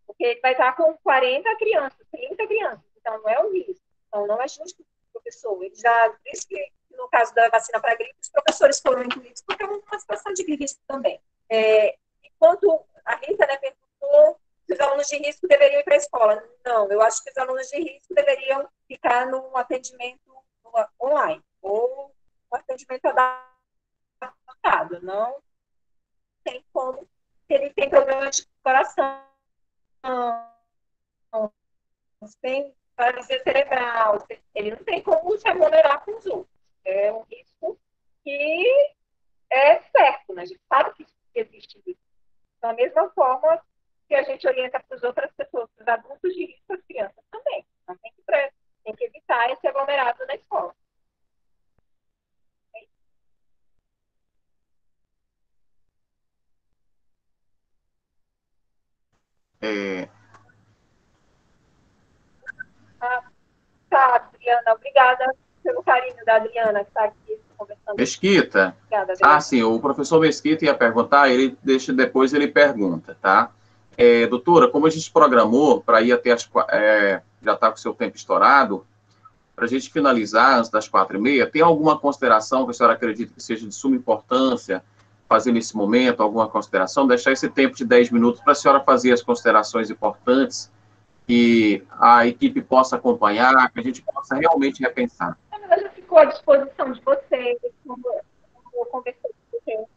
Porque ele vai estar com 40 crianças, 30 crianças. Então, não é um risco. Então, não é justo o professor. Ele já disse que, no caso da vacina para a gripe, os professores foram incluídos, porque é uma situação de risco também. Enquanto a Rita, né, perguntou se os alunos de risco deveriam ir para a escola. Não, eu acho que os alunos de risco deveriam ficar no atendimento online, ou no atendimento adaptado. Não tem como, se ele tem problema de coração, tem paralisia cerebral, ele não tem como se aglomerar com os outros. É um risco que é certo, né? A gente sabe que existe isso. Da mesma forma que a gente orienta para as outras pessoas, para os adultos de risco, as crianças também. Então, tem que evitar esse aglomerado na escola. Tá, Adriana, obrigada pelo carinho da Adriana, que está aqui conversando. Mesquita? Obrigada, sim, o professor Mesquita ia perguntar, depois ele pergunta, tá? Doutora, como a gente programou para ir até já está com o seu tempo estourado, para a gente finalizar antes das 4h30, tem alguma consideração que a senhora acredita que seja de suma importância fazer nesse momento, alguma consideração? Deixar esse tempo de 10 minutos para a senhora fazer as considerações importantes, que a equipe possa acompanhar, que a gente possa realmente repensar. Ela já ficou à disposição de vocês, como eu conversei com vocês.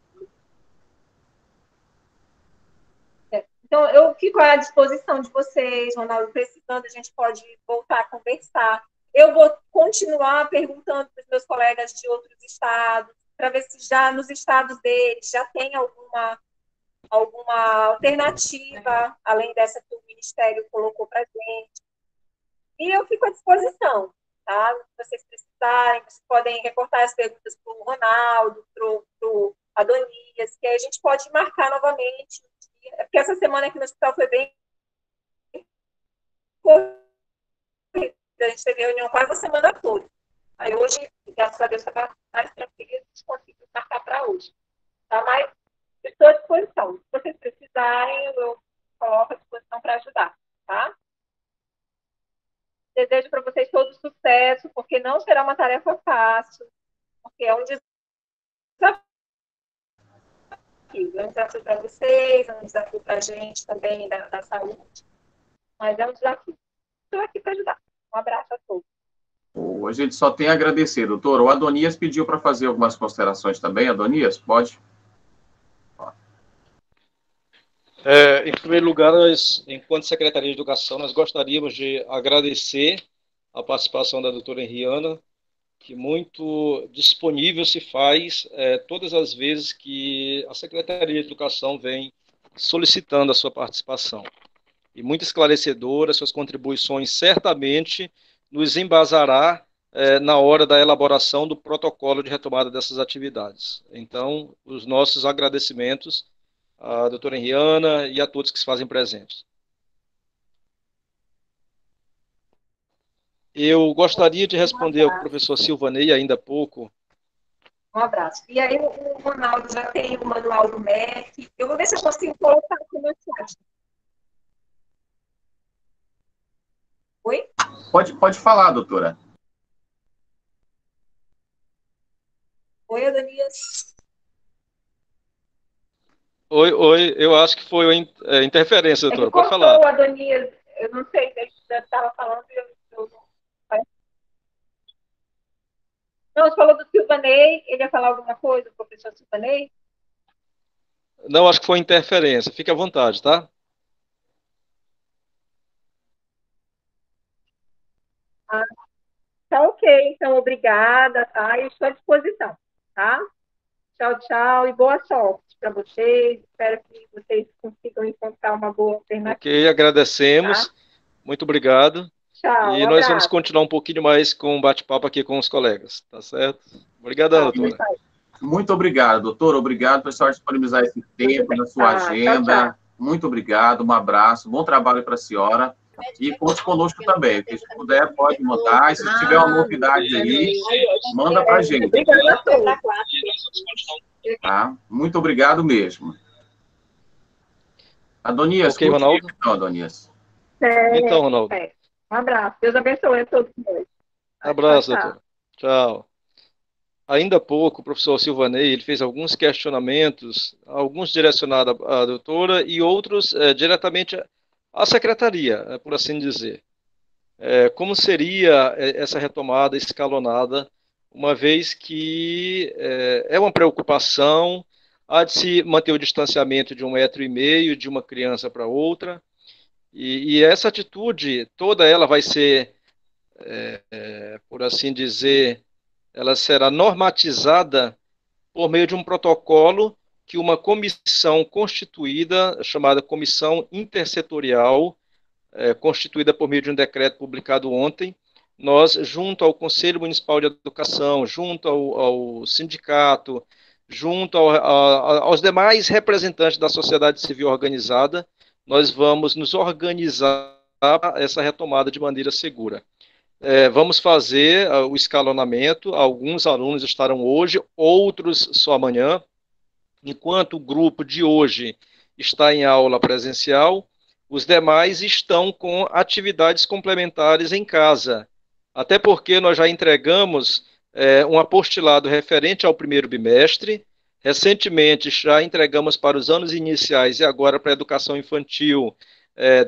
Então, eu fico à disposição de vocês, Ronaldo, precisando, a gente pode voltar a conversar. Eu vou continuar perguntando para os meus colegas de outros estados, para ver se já nos estados deles já tem alguma alternativa, além dessa que o Ministério colocou para a gente. E eu fico à disposição, tá? Se vocês precisarem, vocês podem reportar as perguntas para o Ronaldo, para o Adonias, que aí a gente pode marcar novamente. Porque essa semana aqui no hospital foi bem corrida. A gente teve reunião quase a semana toda. Aí hoje, graças a Deus, está mais tranquilo, a gente conseguiu marcar para hoje. Tá? Mas estou à disposição. Se vocês precisarem, eu coloco à disposição para ajudar. Tá? Desejo para vocês todo sucesso, porque não será uma tarefa fácil, porque é um desafio. desafio. É um desafio para vocês, é um desafio para a gente também da saúde. Mas é um desafio. Estou aqui para ajudar. Um abraço a todos. A gente só tem a agradecer, doutor. O Adonias pediu para fazer algumas considerações também. Adonias, pode? Em primeiro lugar, enquanto Secretaria de Educação, nós gostaríamos de agradecer a participação da doutora Henriana, que muito disponível se faz todas as vezes que a Secretaria de Educação vem solicitando a sua participação. E muito esclarecedora, suas contribuições certamente nos embasará na hora da elaboração do protocolo de retomada dessas atividades. Então, os nossos agradecimentos à doutora Henriana e a todos que se fazem presentes. Eu gostaria de responder ao professor Silvanei ainda há pouco. Um abraço. E aí, o Ronaldo já tem o manual do MEC. Eu vou ver se eu consigo colocar aqui no chat. Oi? Pode falar, doutora. Oi, Adonias. Oi, eu acho que foi interferência, doutora. Pode falar. O Adonias, eu não sei se ele estava falando. Não, você falou do Silvanei. Ele ia falar alguma coisa, o professor Silvanei? Não, acho que foi interferência. Fique à vontade, tá? Tá ok, então, obrigada, tá? Eu estou à disposição, tá? Tchau, tchau e boa sorte para vocês. Espero que vocês consigam encontrar uma boa alternativa. Ok, agradecemos. Tá? Muito obrigado. Tchau. E nós vamos continuar um pouquinho mais com o bate-papo aqui com os colegas, tá certo? Obrigadão, doutora. Muito obrigado, doutor. Obrigado, pessoal, disponibilizar esse tempo na sua agenda. Tchau. Muito obrigado, um abraço, bom trabalho para a senhora. E conte conosco também. Se puder, pode mandar. E se tiver uma novidade aí, manda para a gente. Tá? Muito obrigado mesmo. Adonias, ok, Ronaldo? Então, Adonias. Então, Ronaldo. Um abraço. Deus abençoe a todos nós. Abraço, doutor. Tchau. Ainda há pouco, o professor Silvanei ele fez alguns questionamentos, alguns direcionados à doutora e outros diretamente à secretaria, por assim dizer. Como seria essa retomada escalonada, uma vez que é uma preocupação, há de se manter o distanciamento de 1,5 metro de uma criança para outra, e essa atitude toda ela vai ser, por assim dizer, ela será normatizada por meio de um protocolo que uma comissão constituída, chamada Comissão Intersetorial, constituída por meio de um decreto publicado ontem, nós, junto ao Conselho Municipal de Educação, junto ao sindicato, junto aos demais representantes da sociedade civil organizada, nós vamos nos organizar para essa retomada de maneira segura. Vamos fazer o escalonamento, alguns alunos estarão hoje, outros só amanhã, enquanto o grupo de hoje está em aula presencial, os demais estão com atividades complementares em casa, até porque nós já entregamos um apostilado referente ao primeiro bimestre, recentemente já entregamos para os anos iniciais e agora para a educação infantil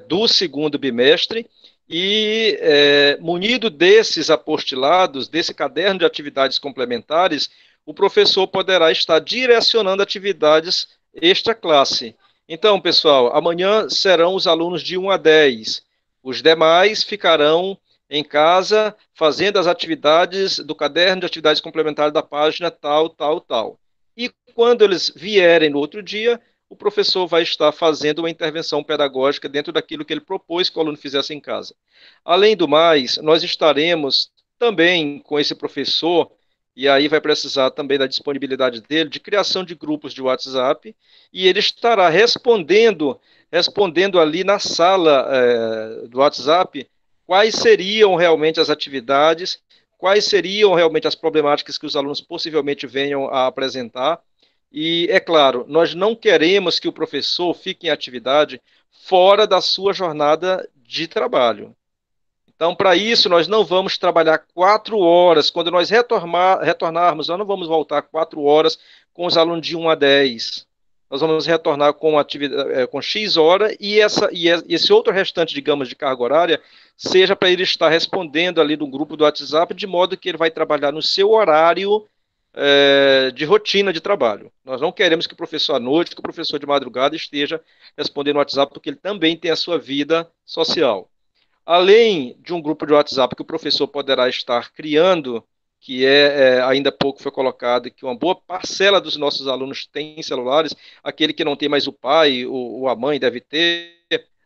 do segundo bimestre, e munido desses apostilados, desse caderno de atividades complementares, o professor poderá estar direcionando atividades extra-classe. Então, pessoal, amanhã serão os alunos de 1 a 10. Os demais ficarão em casa fazendo as atividades do caderno de atividades complementares da página tal, tal, tal. E quando eles vierem no outro dia, o professor vai estar fazendo uma intervenção pedagógica dentro daquilo que ele propôs que o aluno fizesse em casa. Além do mais, nós estaremos também com esse professor, e aí vai precisar também da disponibilidade dele, de criação de grupos de WhatsApp, e ele estará respondendo ali na sala do WhatsApp quais seriam realmente as atividades, quais seriam realmente as problemáticas que os alunos possivelmente venham a apresentar. E, é claro, nós não queremos que o professor fique em atividade fora da sua jornada de trabalho. Então, para isso, nós não vamos trabalhar 4 horas. Quando nós retornarmos, nós não vamos voltar 4 horas com os alunos de 1 a 10. nós vamos retornar com atividade, com X hora, e esse outro restante, digamos, de carga horária, seja para ele estar respondendo ali do grupo do WhatsApp, de modo que ele vai trabalhar no seu horário de rotina de trabalho. Nós não queremos que o professor à noite, que o professor de madrugada esteja respondendo no WhatsApp, porque ele também tem a sua vida social. Além de um grupo de WhatsApp que o professor poderá estar criando, que ainda há pouco foi colocado, que uma boa parcela dos nossos alunos tem celulares, aquele que não tem mais o pai ou a mãe deve ter,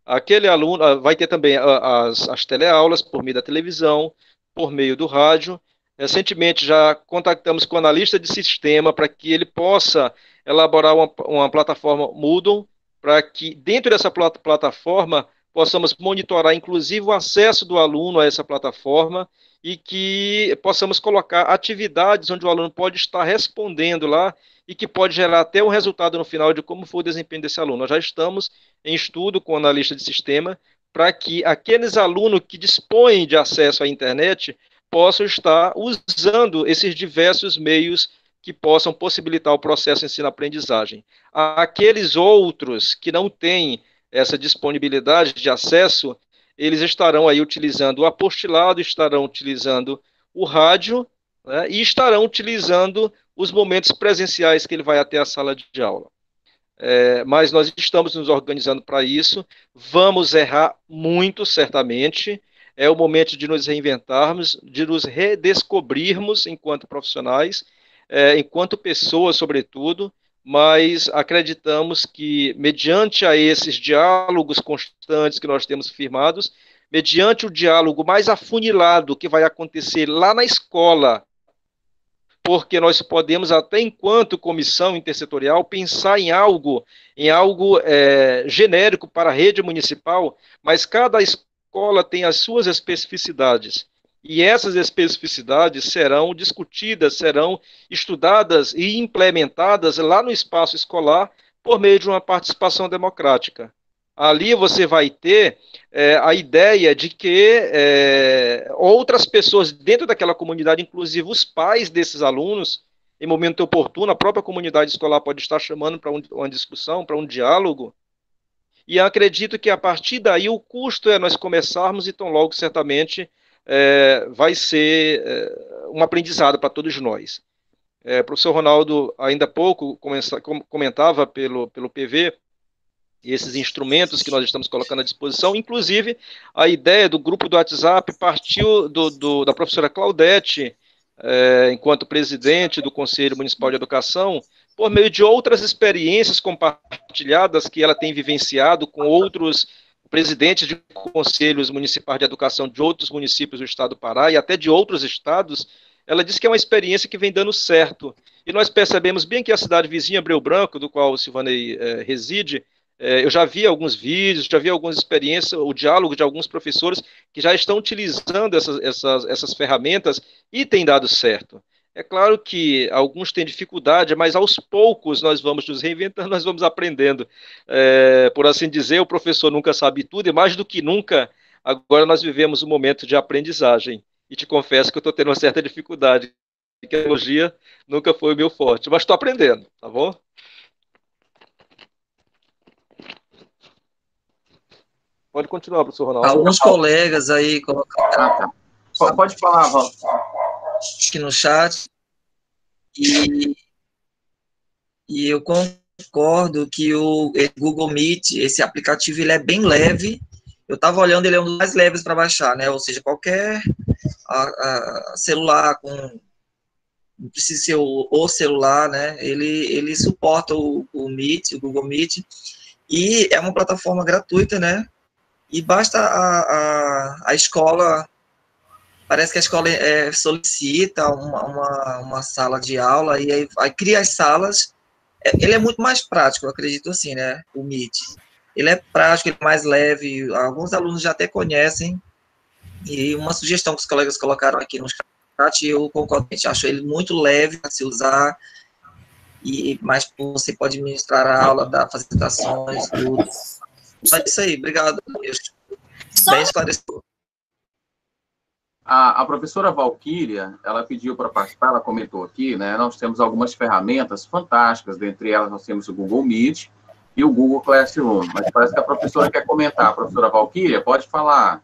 aquele aluno vai ter também as teleaulas por meio da televisão, por meio do rádio. Recentemente já contactamos com o analista de sistema para que ele possa elaborar uma plataforma Moodle, para que dentro dessa plataforma possamos monitorar, inclusive, o acesso do aluno a essa plataforma e que possamos colocar atividades onde o aluno pode estar respondendo lá e que pode gerar até um resultado no final de como foi o desempenho desse aluno. Nós já estamos em estudo com o analista de sistema para que aqueles alunos que dispõem de acesso à internet possam estar usando esses diversos meios que possam possibilitar o processo de ensino-aprendizagem. Aqueles outros que não têm essa disponibilidade de acesso, eles estarão aí utilizando o apostilado, estarão utilizando o rádio, né, e estarão utilizando os momentos presenciais que ele vai até a sala de aula. Mas nós estamos nos organizando para isso, vamos errar muito, certamente, é o momento de nos reinventarmos, de nos redescobrirmos enquanto profissionais, enquanto pessoas, sobretudo, mas acreditamos que, mediante a esses diálogos constantes que nós temos firmados, mediante o diálogo mais afunilado que vai acontecer lá na escola, porque nós podemos, até enquanto comissão intersetorial, pensar em algo genérico para a rede municipal, mas cada escola tem as suas especificidades. E essas especificidades serão discutidas, serão estudadas e implementadas lá no espaço escolar por meio de uma participação democrática. Ali você vai ter a ideia de que outras pessoas dentro daquela comunidade, inclusive os pais desses alunos, em momento oportuno, a própria comunidade escolar pode estar chamando para uma discussão, para um diálogo, e acredito que a partir daí o custo é nós começarmos e tão logo certamente vai ser um aprendizado para todos nós. O professor Ronaldo, ainda há pouco, comentava pelo PV, esses instrumentos que nós estamos colocando à disposição, inclusive a ideia do grupo do WhatsApp partiu da professora Claudete, enquanto presidente do Conselho Municipal de Educação, por meio de outras experiências compartilhadas que ela tem vivenciado com outros presidentes de conselhos municipais de educação de outros municípios do estado do Pará e até de outros estados. Ela disse que é uma experiência que vem dando certo. E nós percebemos bem que a cidade vizinha, Abreu Branco, do qual o Silvanei reside, eu já vi alguns vídeos, já vi algumas experiências, o diálogo de alguns professores que já estão utilizando essas ferramentas e tem dado certo. É claro que alguns têm dificuldade, mas aos poucos nós vamos nos reinventando, nós vamos aprendendo. Por assim dizer, o professor nunca sabe tudo, e mais do que nunca, agora nós vivemos um momento de aprendizagem. E te confesso que eu estou tendo uma certa dificuldade, porque a tecnologia nunca foi o meu forte, mas estou aprendendo, tá bom? Pode continuar, professor Ronaldo. Alguns colegas aí colocaram. Pode falar, Val. Aqui no chat. E eu concordo que o Google Meet, esse aplicativo, ele é bem leve. Eu estava olhando, ele é um dos mais leves para baixar, né? Ou seja, qualquer celular não precisa ser o celular, né? Ele suporta o Meet, o Google Meet. E é uma plataforma gratuita, né? E basta a escola, parece que a escola solicita uma sala de aula e aí cria as salas. Ele é muito mais prático, eu acredito assim, né, o Meet. Ele é prático, ele é mais leve, alguns alunos já até conhecem, e uma sugestão que os colegas colocaram aqui no chat, eu concordo, acho ele muito leve para se usar, mas você pode ministrar a aula, dar facilitações, tudo. É isso aí, obrigado. Bem esclarecedor. A professora Valquíria, ela pediu para participar, ela comentou aqui, né? Nós temos algumas ferramentas fantásticas, dentre elas nós temos o Google Meet e o Google Classroom, mas parece que a professora quer comentar. A professora Valquíria, pode falar.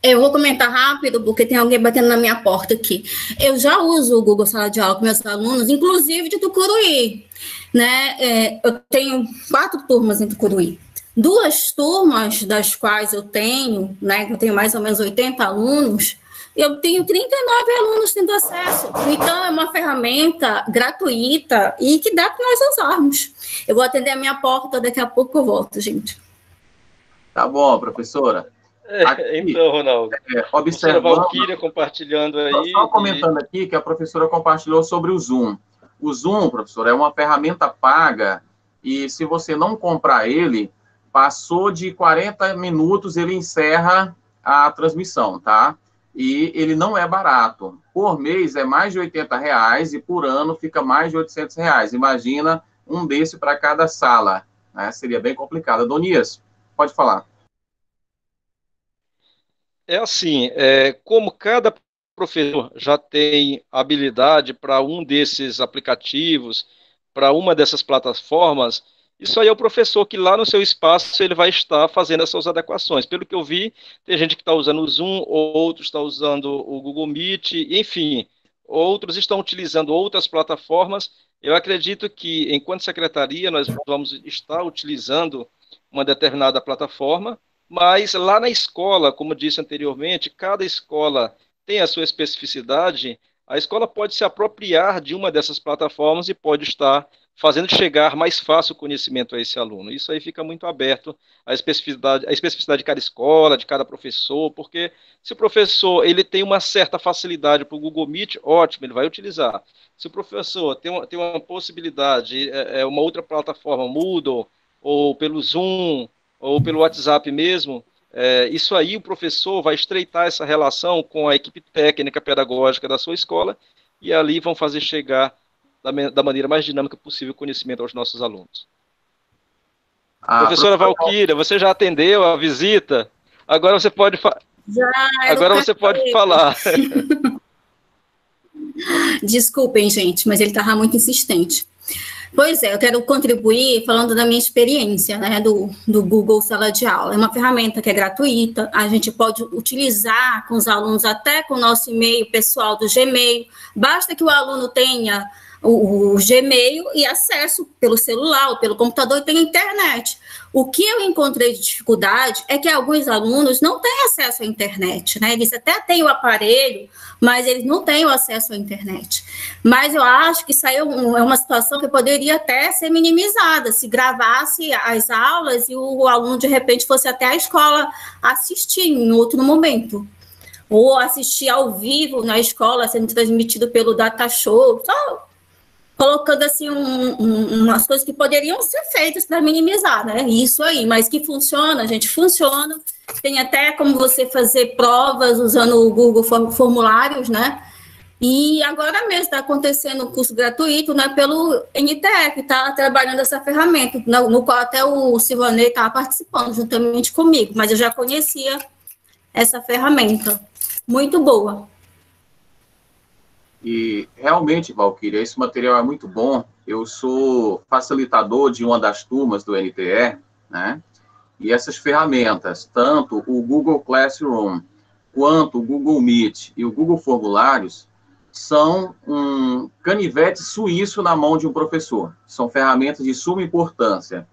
Eu vou comentar rápido, porque tem alguém batendo na minha porta aqui. Eu já uso o Google Sala de Aula com meus alunos, inclusive de Tucuruí, né? Eu tenho 4 turmas em Tucuruí. 2 turmas das quais eu tenho, né? Eu tenho mais ou menos 80 alunos, eu tenho 39 alunos tendo acesso. Então, é uma ferramenta gratuita e que dá para nós usarmos. Eu vou atender a minha porta, daqui a pouco eu volto, gente. Tá bom, professora. Então, Ronaldo, observando, a Valquíria compartilhando aí. Só comentando aqui que a professora compartilhou sobre o Zoom. O Zoom, professor, é uma ferramenta paga e se você não comprar ele, passou de 40 minutos, ele encerra a transmissão, tá? E ele não é barato. Por mês é mais de R$80 e por ano fica mais de R$800. Imagina um desse para cada sala, né? Seria bem complicado. Adonias, pode falar. É assim, como cada professor já tem habilidade para um desses aplicativos, para uma dessas plataformas, isso aí é o professor que lá no seu espaço ele vai estar fazendo essas adequações. Pelo que eu vi, tem gente que está usando o Zoom, outros estão usando o Google Meet, enfim, outros estão utilizando outras plataformas. Eu acredito que, enquanto secretaria, nós vamos estar utilizando uma determinada plataforma, mas lá na escola, como disse anteriormente, cada escola tem a sua especificidade, a escola pode se apropriar de uma dessas plataformas e pode estar fazendo chegar mais fácil o conhecimento a esse aluno. Isso aí fica muito aberto à especificidade de cada escola, de cada professor, porque se o professor ele tem uma certa facilidade para o Google Meet, ótimo, ele vai utilizar. Se o professor tem uma possibilidade, uma outra plataforma, Moodle, ou pelo Zoom, ou pelo WhatsApp mesmo, isso aí o professor vai estreitar essa relação com a equipe técnica pedagógica da sua escola e ali vão fazer chegar da maneira mais dinâmica possível o conhecimento aos nossos alunos. Professora Valquíria, você já atendeu a visita? Agora você pode falar. Desculpem, gente, mas ele estava muito insistente. Pois é, eu quero contribuir falando da minha experiência, né, do Google Sala de Aula. É uma ferramenta que é gratuita, a gente pode utilizar com os alunos até com o nosso e-mail pessoal do Gmail, basta que o aluno tenha o Gmail e acesso pelo celular ou pelo computador e tenha internet. O que eu encontrei de dificuldade é que alguns alunos não têm acesso à internet, né? Eles até têm o aparelho, mas eles não têm o acesso à internet. Mas eu acho que isso aí é uma situação que poderia até ser minimizada, se gravasse as aulas e o aluno, de repente, fosse até a escola assistir em outro momento. Ou assistir ao vivo na escola, sendo transmitido pelo Data Show, só colocando assim umas coisas que poderiam ser feitas para minimizar, né? Isso aí, mas que funciona, gente, funciona. Tem até como você fazer provas usando o Google Formulários, né? E agora mesmo está acontecendo um curso gratuito, né, pelo NTE, que está trabalhando essa ferramenta, no qual até o Silvanei estava participando juntamente comigo, mas eu já conhecia essa ferramenta. Muito boa. E realmente, Valquíria, esse material é muito bom. Eu sou facilitador de uma das turmas do NTE, né? E essas ferramentas, tanto o Google Classroom, quanto o Google Meet e o Google Formulários, são um canivete suíço na mão de um professor. São ferramentas de suma importância.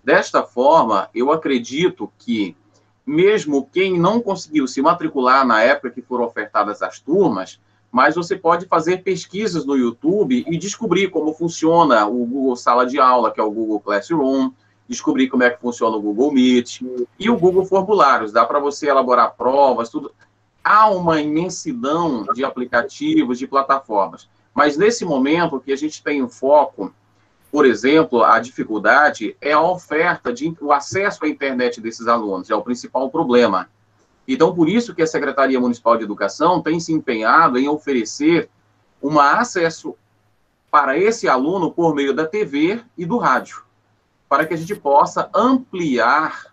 Desta forma, eu acredito que, mesmo quem não conseguiu se matricular na época que foram ofertadas as turmas, mas você pode fazer pesquisas no YouTube e descobrir como funciona o Google Sala de Aula, que é o Google Classroom, descobrir como é que funciona o Google Meet e o Google Formulários. Dá para você elaborar provas, tudo. Há uma imensidão de aplicativos, de plataformas. Mas, nesse momento, o que a gente tem em foco, por exemplo, a dificuldade é a oferta, o acesso à internet desses alunos. É o principal problema. Então, por isso que a Secretaria Municipal de Educação tem se empenhado em oferecer um acesso para esse aluno por meio da TV e do rádio, para que a gente possa ampliar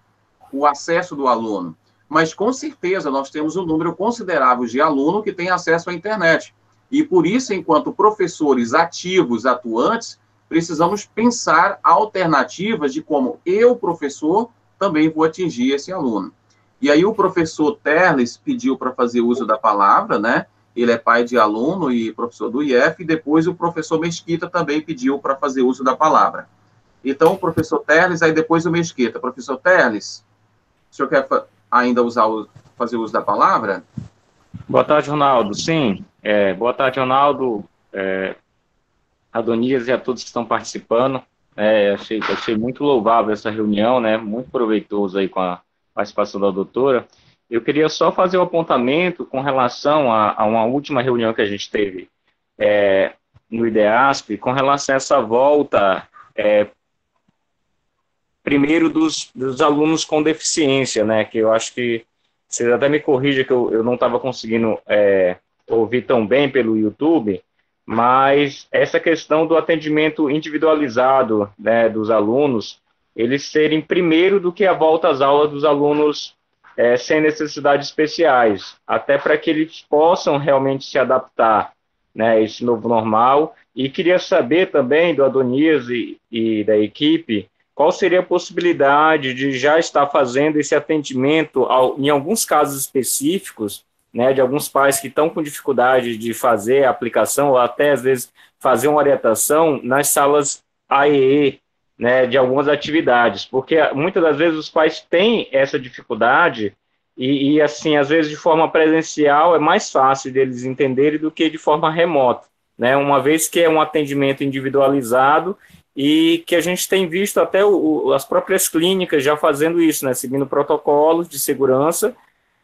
o acesso do aluno. mas com certeza nós temos um número considerável de alunos que têm acesso à internet. E por isso, enquanto professores ativos, atuantes, precisamos pensar alternativas de como eu, professor, também vou atingir esse aluno. E aí o professor Terles pediu para fazer uso da palavra, né? Ele é pai de aluno e professor do IF, e depois o professor Mesquita também pediu para fazer uso da palavra. Então, o professor Terles, aí depois o Mesquita. Professor Terles, o senhor quer ainda fazer uso da palavra? Boa tarde, Ronaldo. Sim, boa tarde, Ronaldo, Adonias e a todos que estão participando. Achei muito louvável essa reunião, né? Muito proveitoso aí com a participação da doutora. Eu queria só fazer um apontamento com relação a uma última reunião que a gente teve no IDEASP, com relação a essa volta, primeiro dos alunos com deficiência, né? Que eu acho que, vocês até me corrigem que eu não estava conseguindo ouvir tão bem pelo YouTube, mas essa questão do atendimento individualizado, né, dos alunos, eles serem primeiro do que a volta às aulas dos alunos sem necessidades especiais, até para que eles possam realmente se adaptar, né, a esse novo normal. E queria saber também do Adonias e da equipe, qual seria a possibilidade de já estar fazendo esse atendimento, em alguns casos específicos, né, de alguns pais que estão com dificuldade de fazer a aplicação, ou até, às vezes, fazer uma orientação nas salas AEE, né, de algumas atividades, porque muitas das vezes os pais têm essa dificuldade e, assim, às vezes de forma presencial é mais fácil deles entenderem do que de forma remota, né, uma vez que é um atendimento individualizado e que a gente tem visto até as próprias clínicas já fazendo isso, né, seguindo protocolos de segurança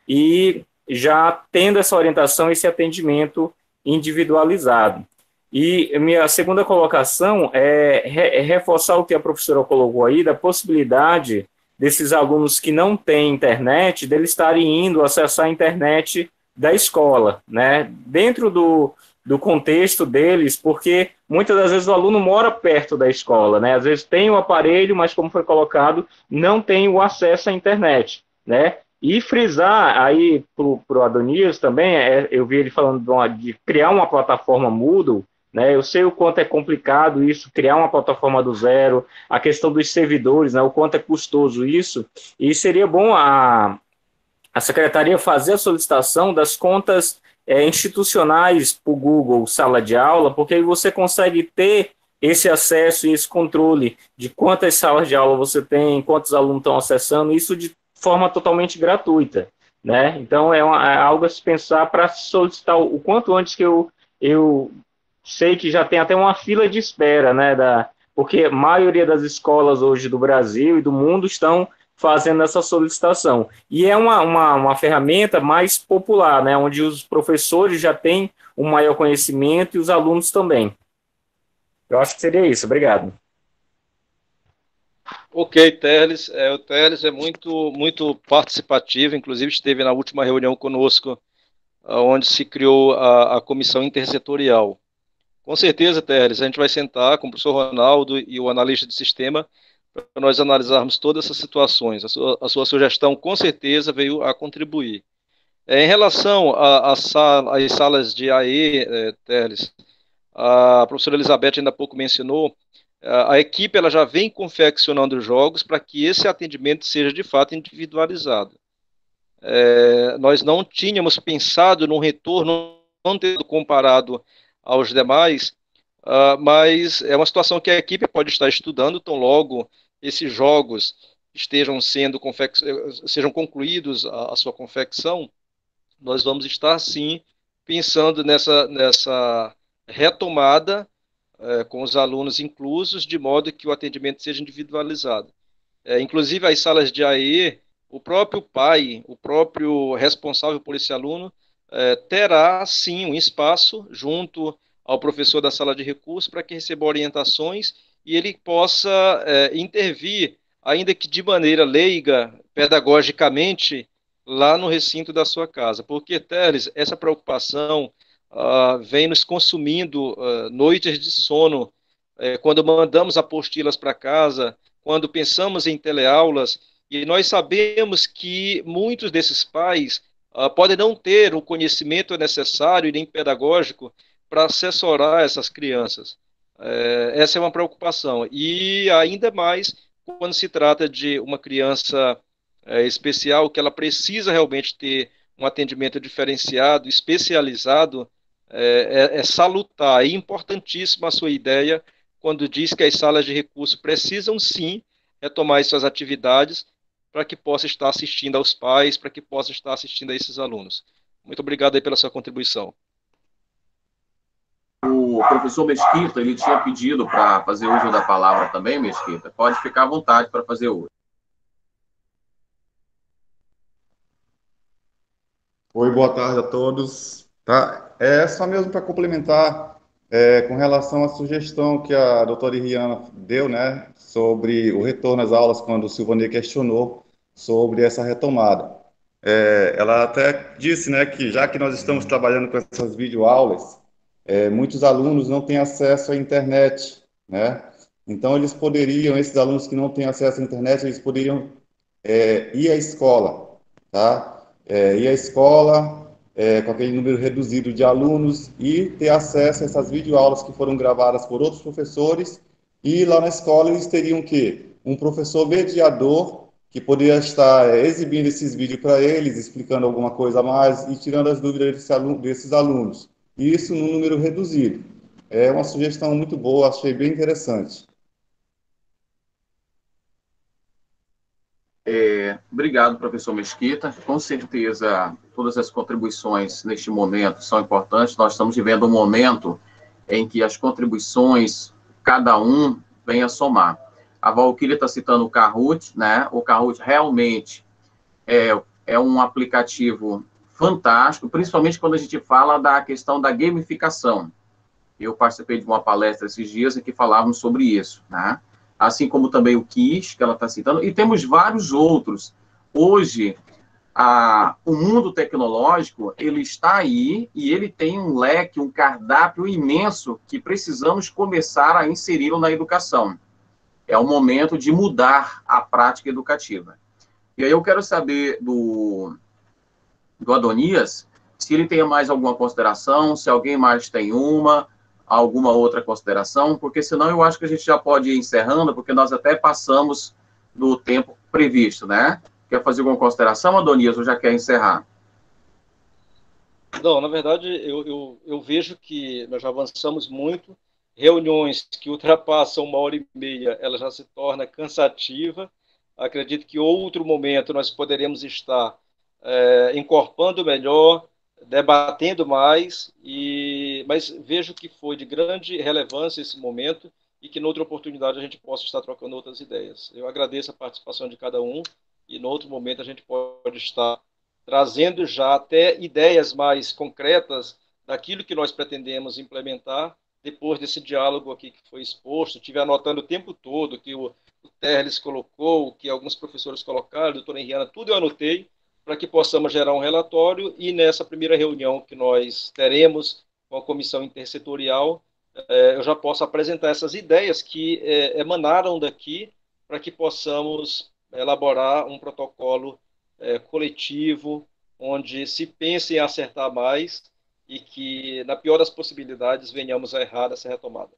e já tendo essa orientação, esse atendimento individualizado. E minha segunda colocação é reforçar o que a professora colocou aí, da possibilidade desses alunos que não têm internet, deles estarem indo acessar a internet da escola, né, dentro do contexto deles, porque muitas das vezes o aluno mora perto da escola, né, às vezes tem o aparelho, mas como foi colocado, não tem o acesso à internet, né, e frisar aí para o Adonias também, eu vi ele falando de criar uma plataforma Moodle, né, eu sei o quanto é complicado isso, criar uma plataforma do zero, a questão dos servidores, né, o quanto é custoso isso, e seria bom a secretaria fazer a solicitação das contas institucionais para o Google Sala de Aula, porque aí você consegue ter esse acesso e esse controle de quantas salas de aula você tem, quantos alunos estão acessando, isso de forma totalmente gratuita, né? Então, é algo a se pensar para solicitar o quanto antes, que eu sei que já tem até uma fila de espera, né? Porque a maioria das escolas hoje do Brasil e do mundo estão fazendo essa solicitação. E é uma ferramenta mais popular, né? Onde os professores já têm um maior conhecimento e os alunos também. Eu acho que seria isso. Obrigado. Ok, Terles. O Terles é muito participativo, inclusive esteve na última reunião conosco, onde se criou a comissão intersetorial. Com certeza, Terles, a gente vai sentar com o professor Ronaldo e o analista de sistema para nós analisarmos todas essas situações. A sua sugestão, com certeza, veio a contribuir. Em relação às salas de AE, Terles, a professora Elizabeth ainda há pouco mencionou, a equipe ela já vem confeccionando jogos para que esse atendimento seja de fato individualizado. Nós não tínhamos pensado num retorno, não tendo comparado aos demais, mas é uma situação que a equipe pode estar estudando, tão logo esses jogos sejam concluídos a sua confecção, nós vamos estar sim pensando nessa retomada com os alunos inclusos, de modo que o atendimento seja individualizado. Inclusive, as salas de AE, o próprio pai, o próprio responsável por esse aluno, terá, sim, um espaço junto ao professor da sala de recursos para que receba orientações e ele possa intervir, ainda que de maneira leiga, pedagogicamente, lá no recinto da sua casa. Porque, Teles, essa preocupação vem nos consumindo noites de sono, quando mandamos apostilas para casa, quando pensamos em teleaulas, E nós sabemos que muitos desses pais podem não ter o conhecimento necessário e nem pedagógico para assessorar essas crianças. Essa é uma preocupação. E ainda mais quando se trata de uma criança especial, que ela precisa realmente ter um atendimento diferenciado, especializado, salutar. É importantíssima a sua ideia quando diz que as salas de recurso precisam sim retomar suas atividades para que possa estar assistindo aos pais, para que possa estar assistindo a esses alunos. Muito obrigado aí pela sua contribuição. O professor Mesquita, ele tinha pedido para fazer uso da palavra também, Mesquita. Pode ficar à vontade para fazer uso. Oi, boa tarde a todos. Tá? Só mesmo para complementar, com relação à sugestão que a doutora Iriana deu, né, sobre o retorno às aulas, quando o Silvanei questionou sobre essa retomada. Ela até disse, né, que já que nós estamos trabalhando com essas videoaulas, muitos alunos não têm acesso à internet, né? Então, esses alunos que não têm acesso à internet, eles poderiam ir à escola, tá? Ir à escola com aquele número reduzido de alunos e ter acesso a essas videoaulas que foram gravadas por outros professores, e lá na escola eles teriam o quê? Um professor mediador que poderia estar exibindo esses vídeos para eles, explicando alguma coisa a mais e tirando as dúvidas desses alunos. E isso num número reduzido. É uma sugestão muito boa, achei bem interessante. Obrigado, professor Mesquita. Com certeza, todas as contribuições neste momento são importantes. Nós estamos vivendo um momento em que as contribuições, cada um, vem a somar. A Valquíria está citando o Kahoot, né? O Kahoot realmente é um aplicativo fantástico, principalmente quando a gente fala da questão da gamificação. Eu participei de uma palestra esses dias em que falávamos sobre isso, né? Assim como também o KISS, que ela está citando, e temos vários outros. Hoje, o mundo tecnológico, ele está aí e ele tem um leque, um cardápio imenso que precisamos começar a inseri-lo na educação. É o momento de mudar a prática educativa. E aí eu quero saber do Adonias, se ele tem mais alguma consideração, se alguém mais tem alguma outra consideração, porque senão eu acho que a gente já pode ir encerrando, porque nós até passamos do tempo previsto, né? Quer fazer alguma consideração, Adonias, ou já quer encerrar? Não, na verdade, eu vejo que nós já avançamos muito. Reuniões que ultrapassam 1h30, ela já se torna cansativa. Acredito que outro momento nós poderemos estar encorpando melhor, debatendo mais, mas vejo que foi de grande relevância esse momento e que, noutra oportunidade, a gente possa estar trocando outras ideias. Eu agradeço a participação de cada um e, no outro momento, a gente pode estar trazendo já até ideias mais concretas daquilo que nós pretendemos implementar depois desse diálogo aqui que foi exposto. Estive anotando o tempo todo que o Terles colocou, que alguns professores colocaram, a doutora Henriana, tudo eu anotei, para que possamos gerar um relatório e nessa primeira reunião que nós teremos com a comissão intersetorial, eu já posso apresentar essas ideias que emanaram daqui para que possamos elaborar um protocolo coletivo, onde se pense em acertar mais e que, na pior das possibilidades, venhamos a errar essa retomada.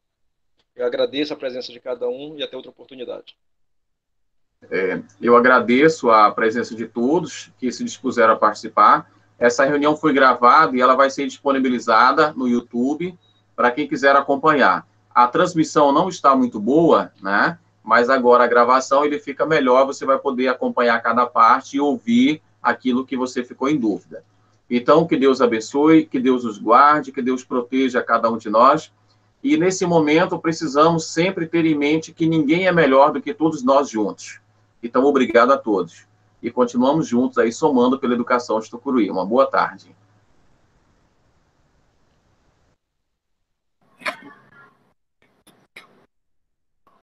Eu agradeço a presença de cada um e até outra oportunidade. Eu agradeço a presença de todos que se dispuseram a participar. Essa reunião foi gravada e ela vai ser disponibilizada no YouTube para quem quiser acompanhar. A transmissão não está muito boa, né? Mas agora a gravação ele fica melhor, você vai poder acompanhar cada parte e ouvir aquilo que você ficou em dúvida. Então, que Deus abençoe, que Deus os guarde, que Deus proteja cada um de nós. E nesse momento precisamos sempre ter em mente que ninguém é melhor do que todos nós juntos. Então, obrigado a todos. E continuamos juntos aí, somando pela educação de Tucuruí. Uma boa tarde.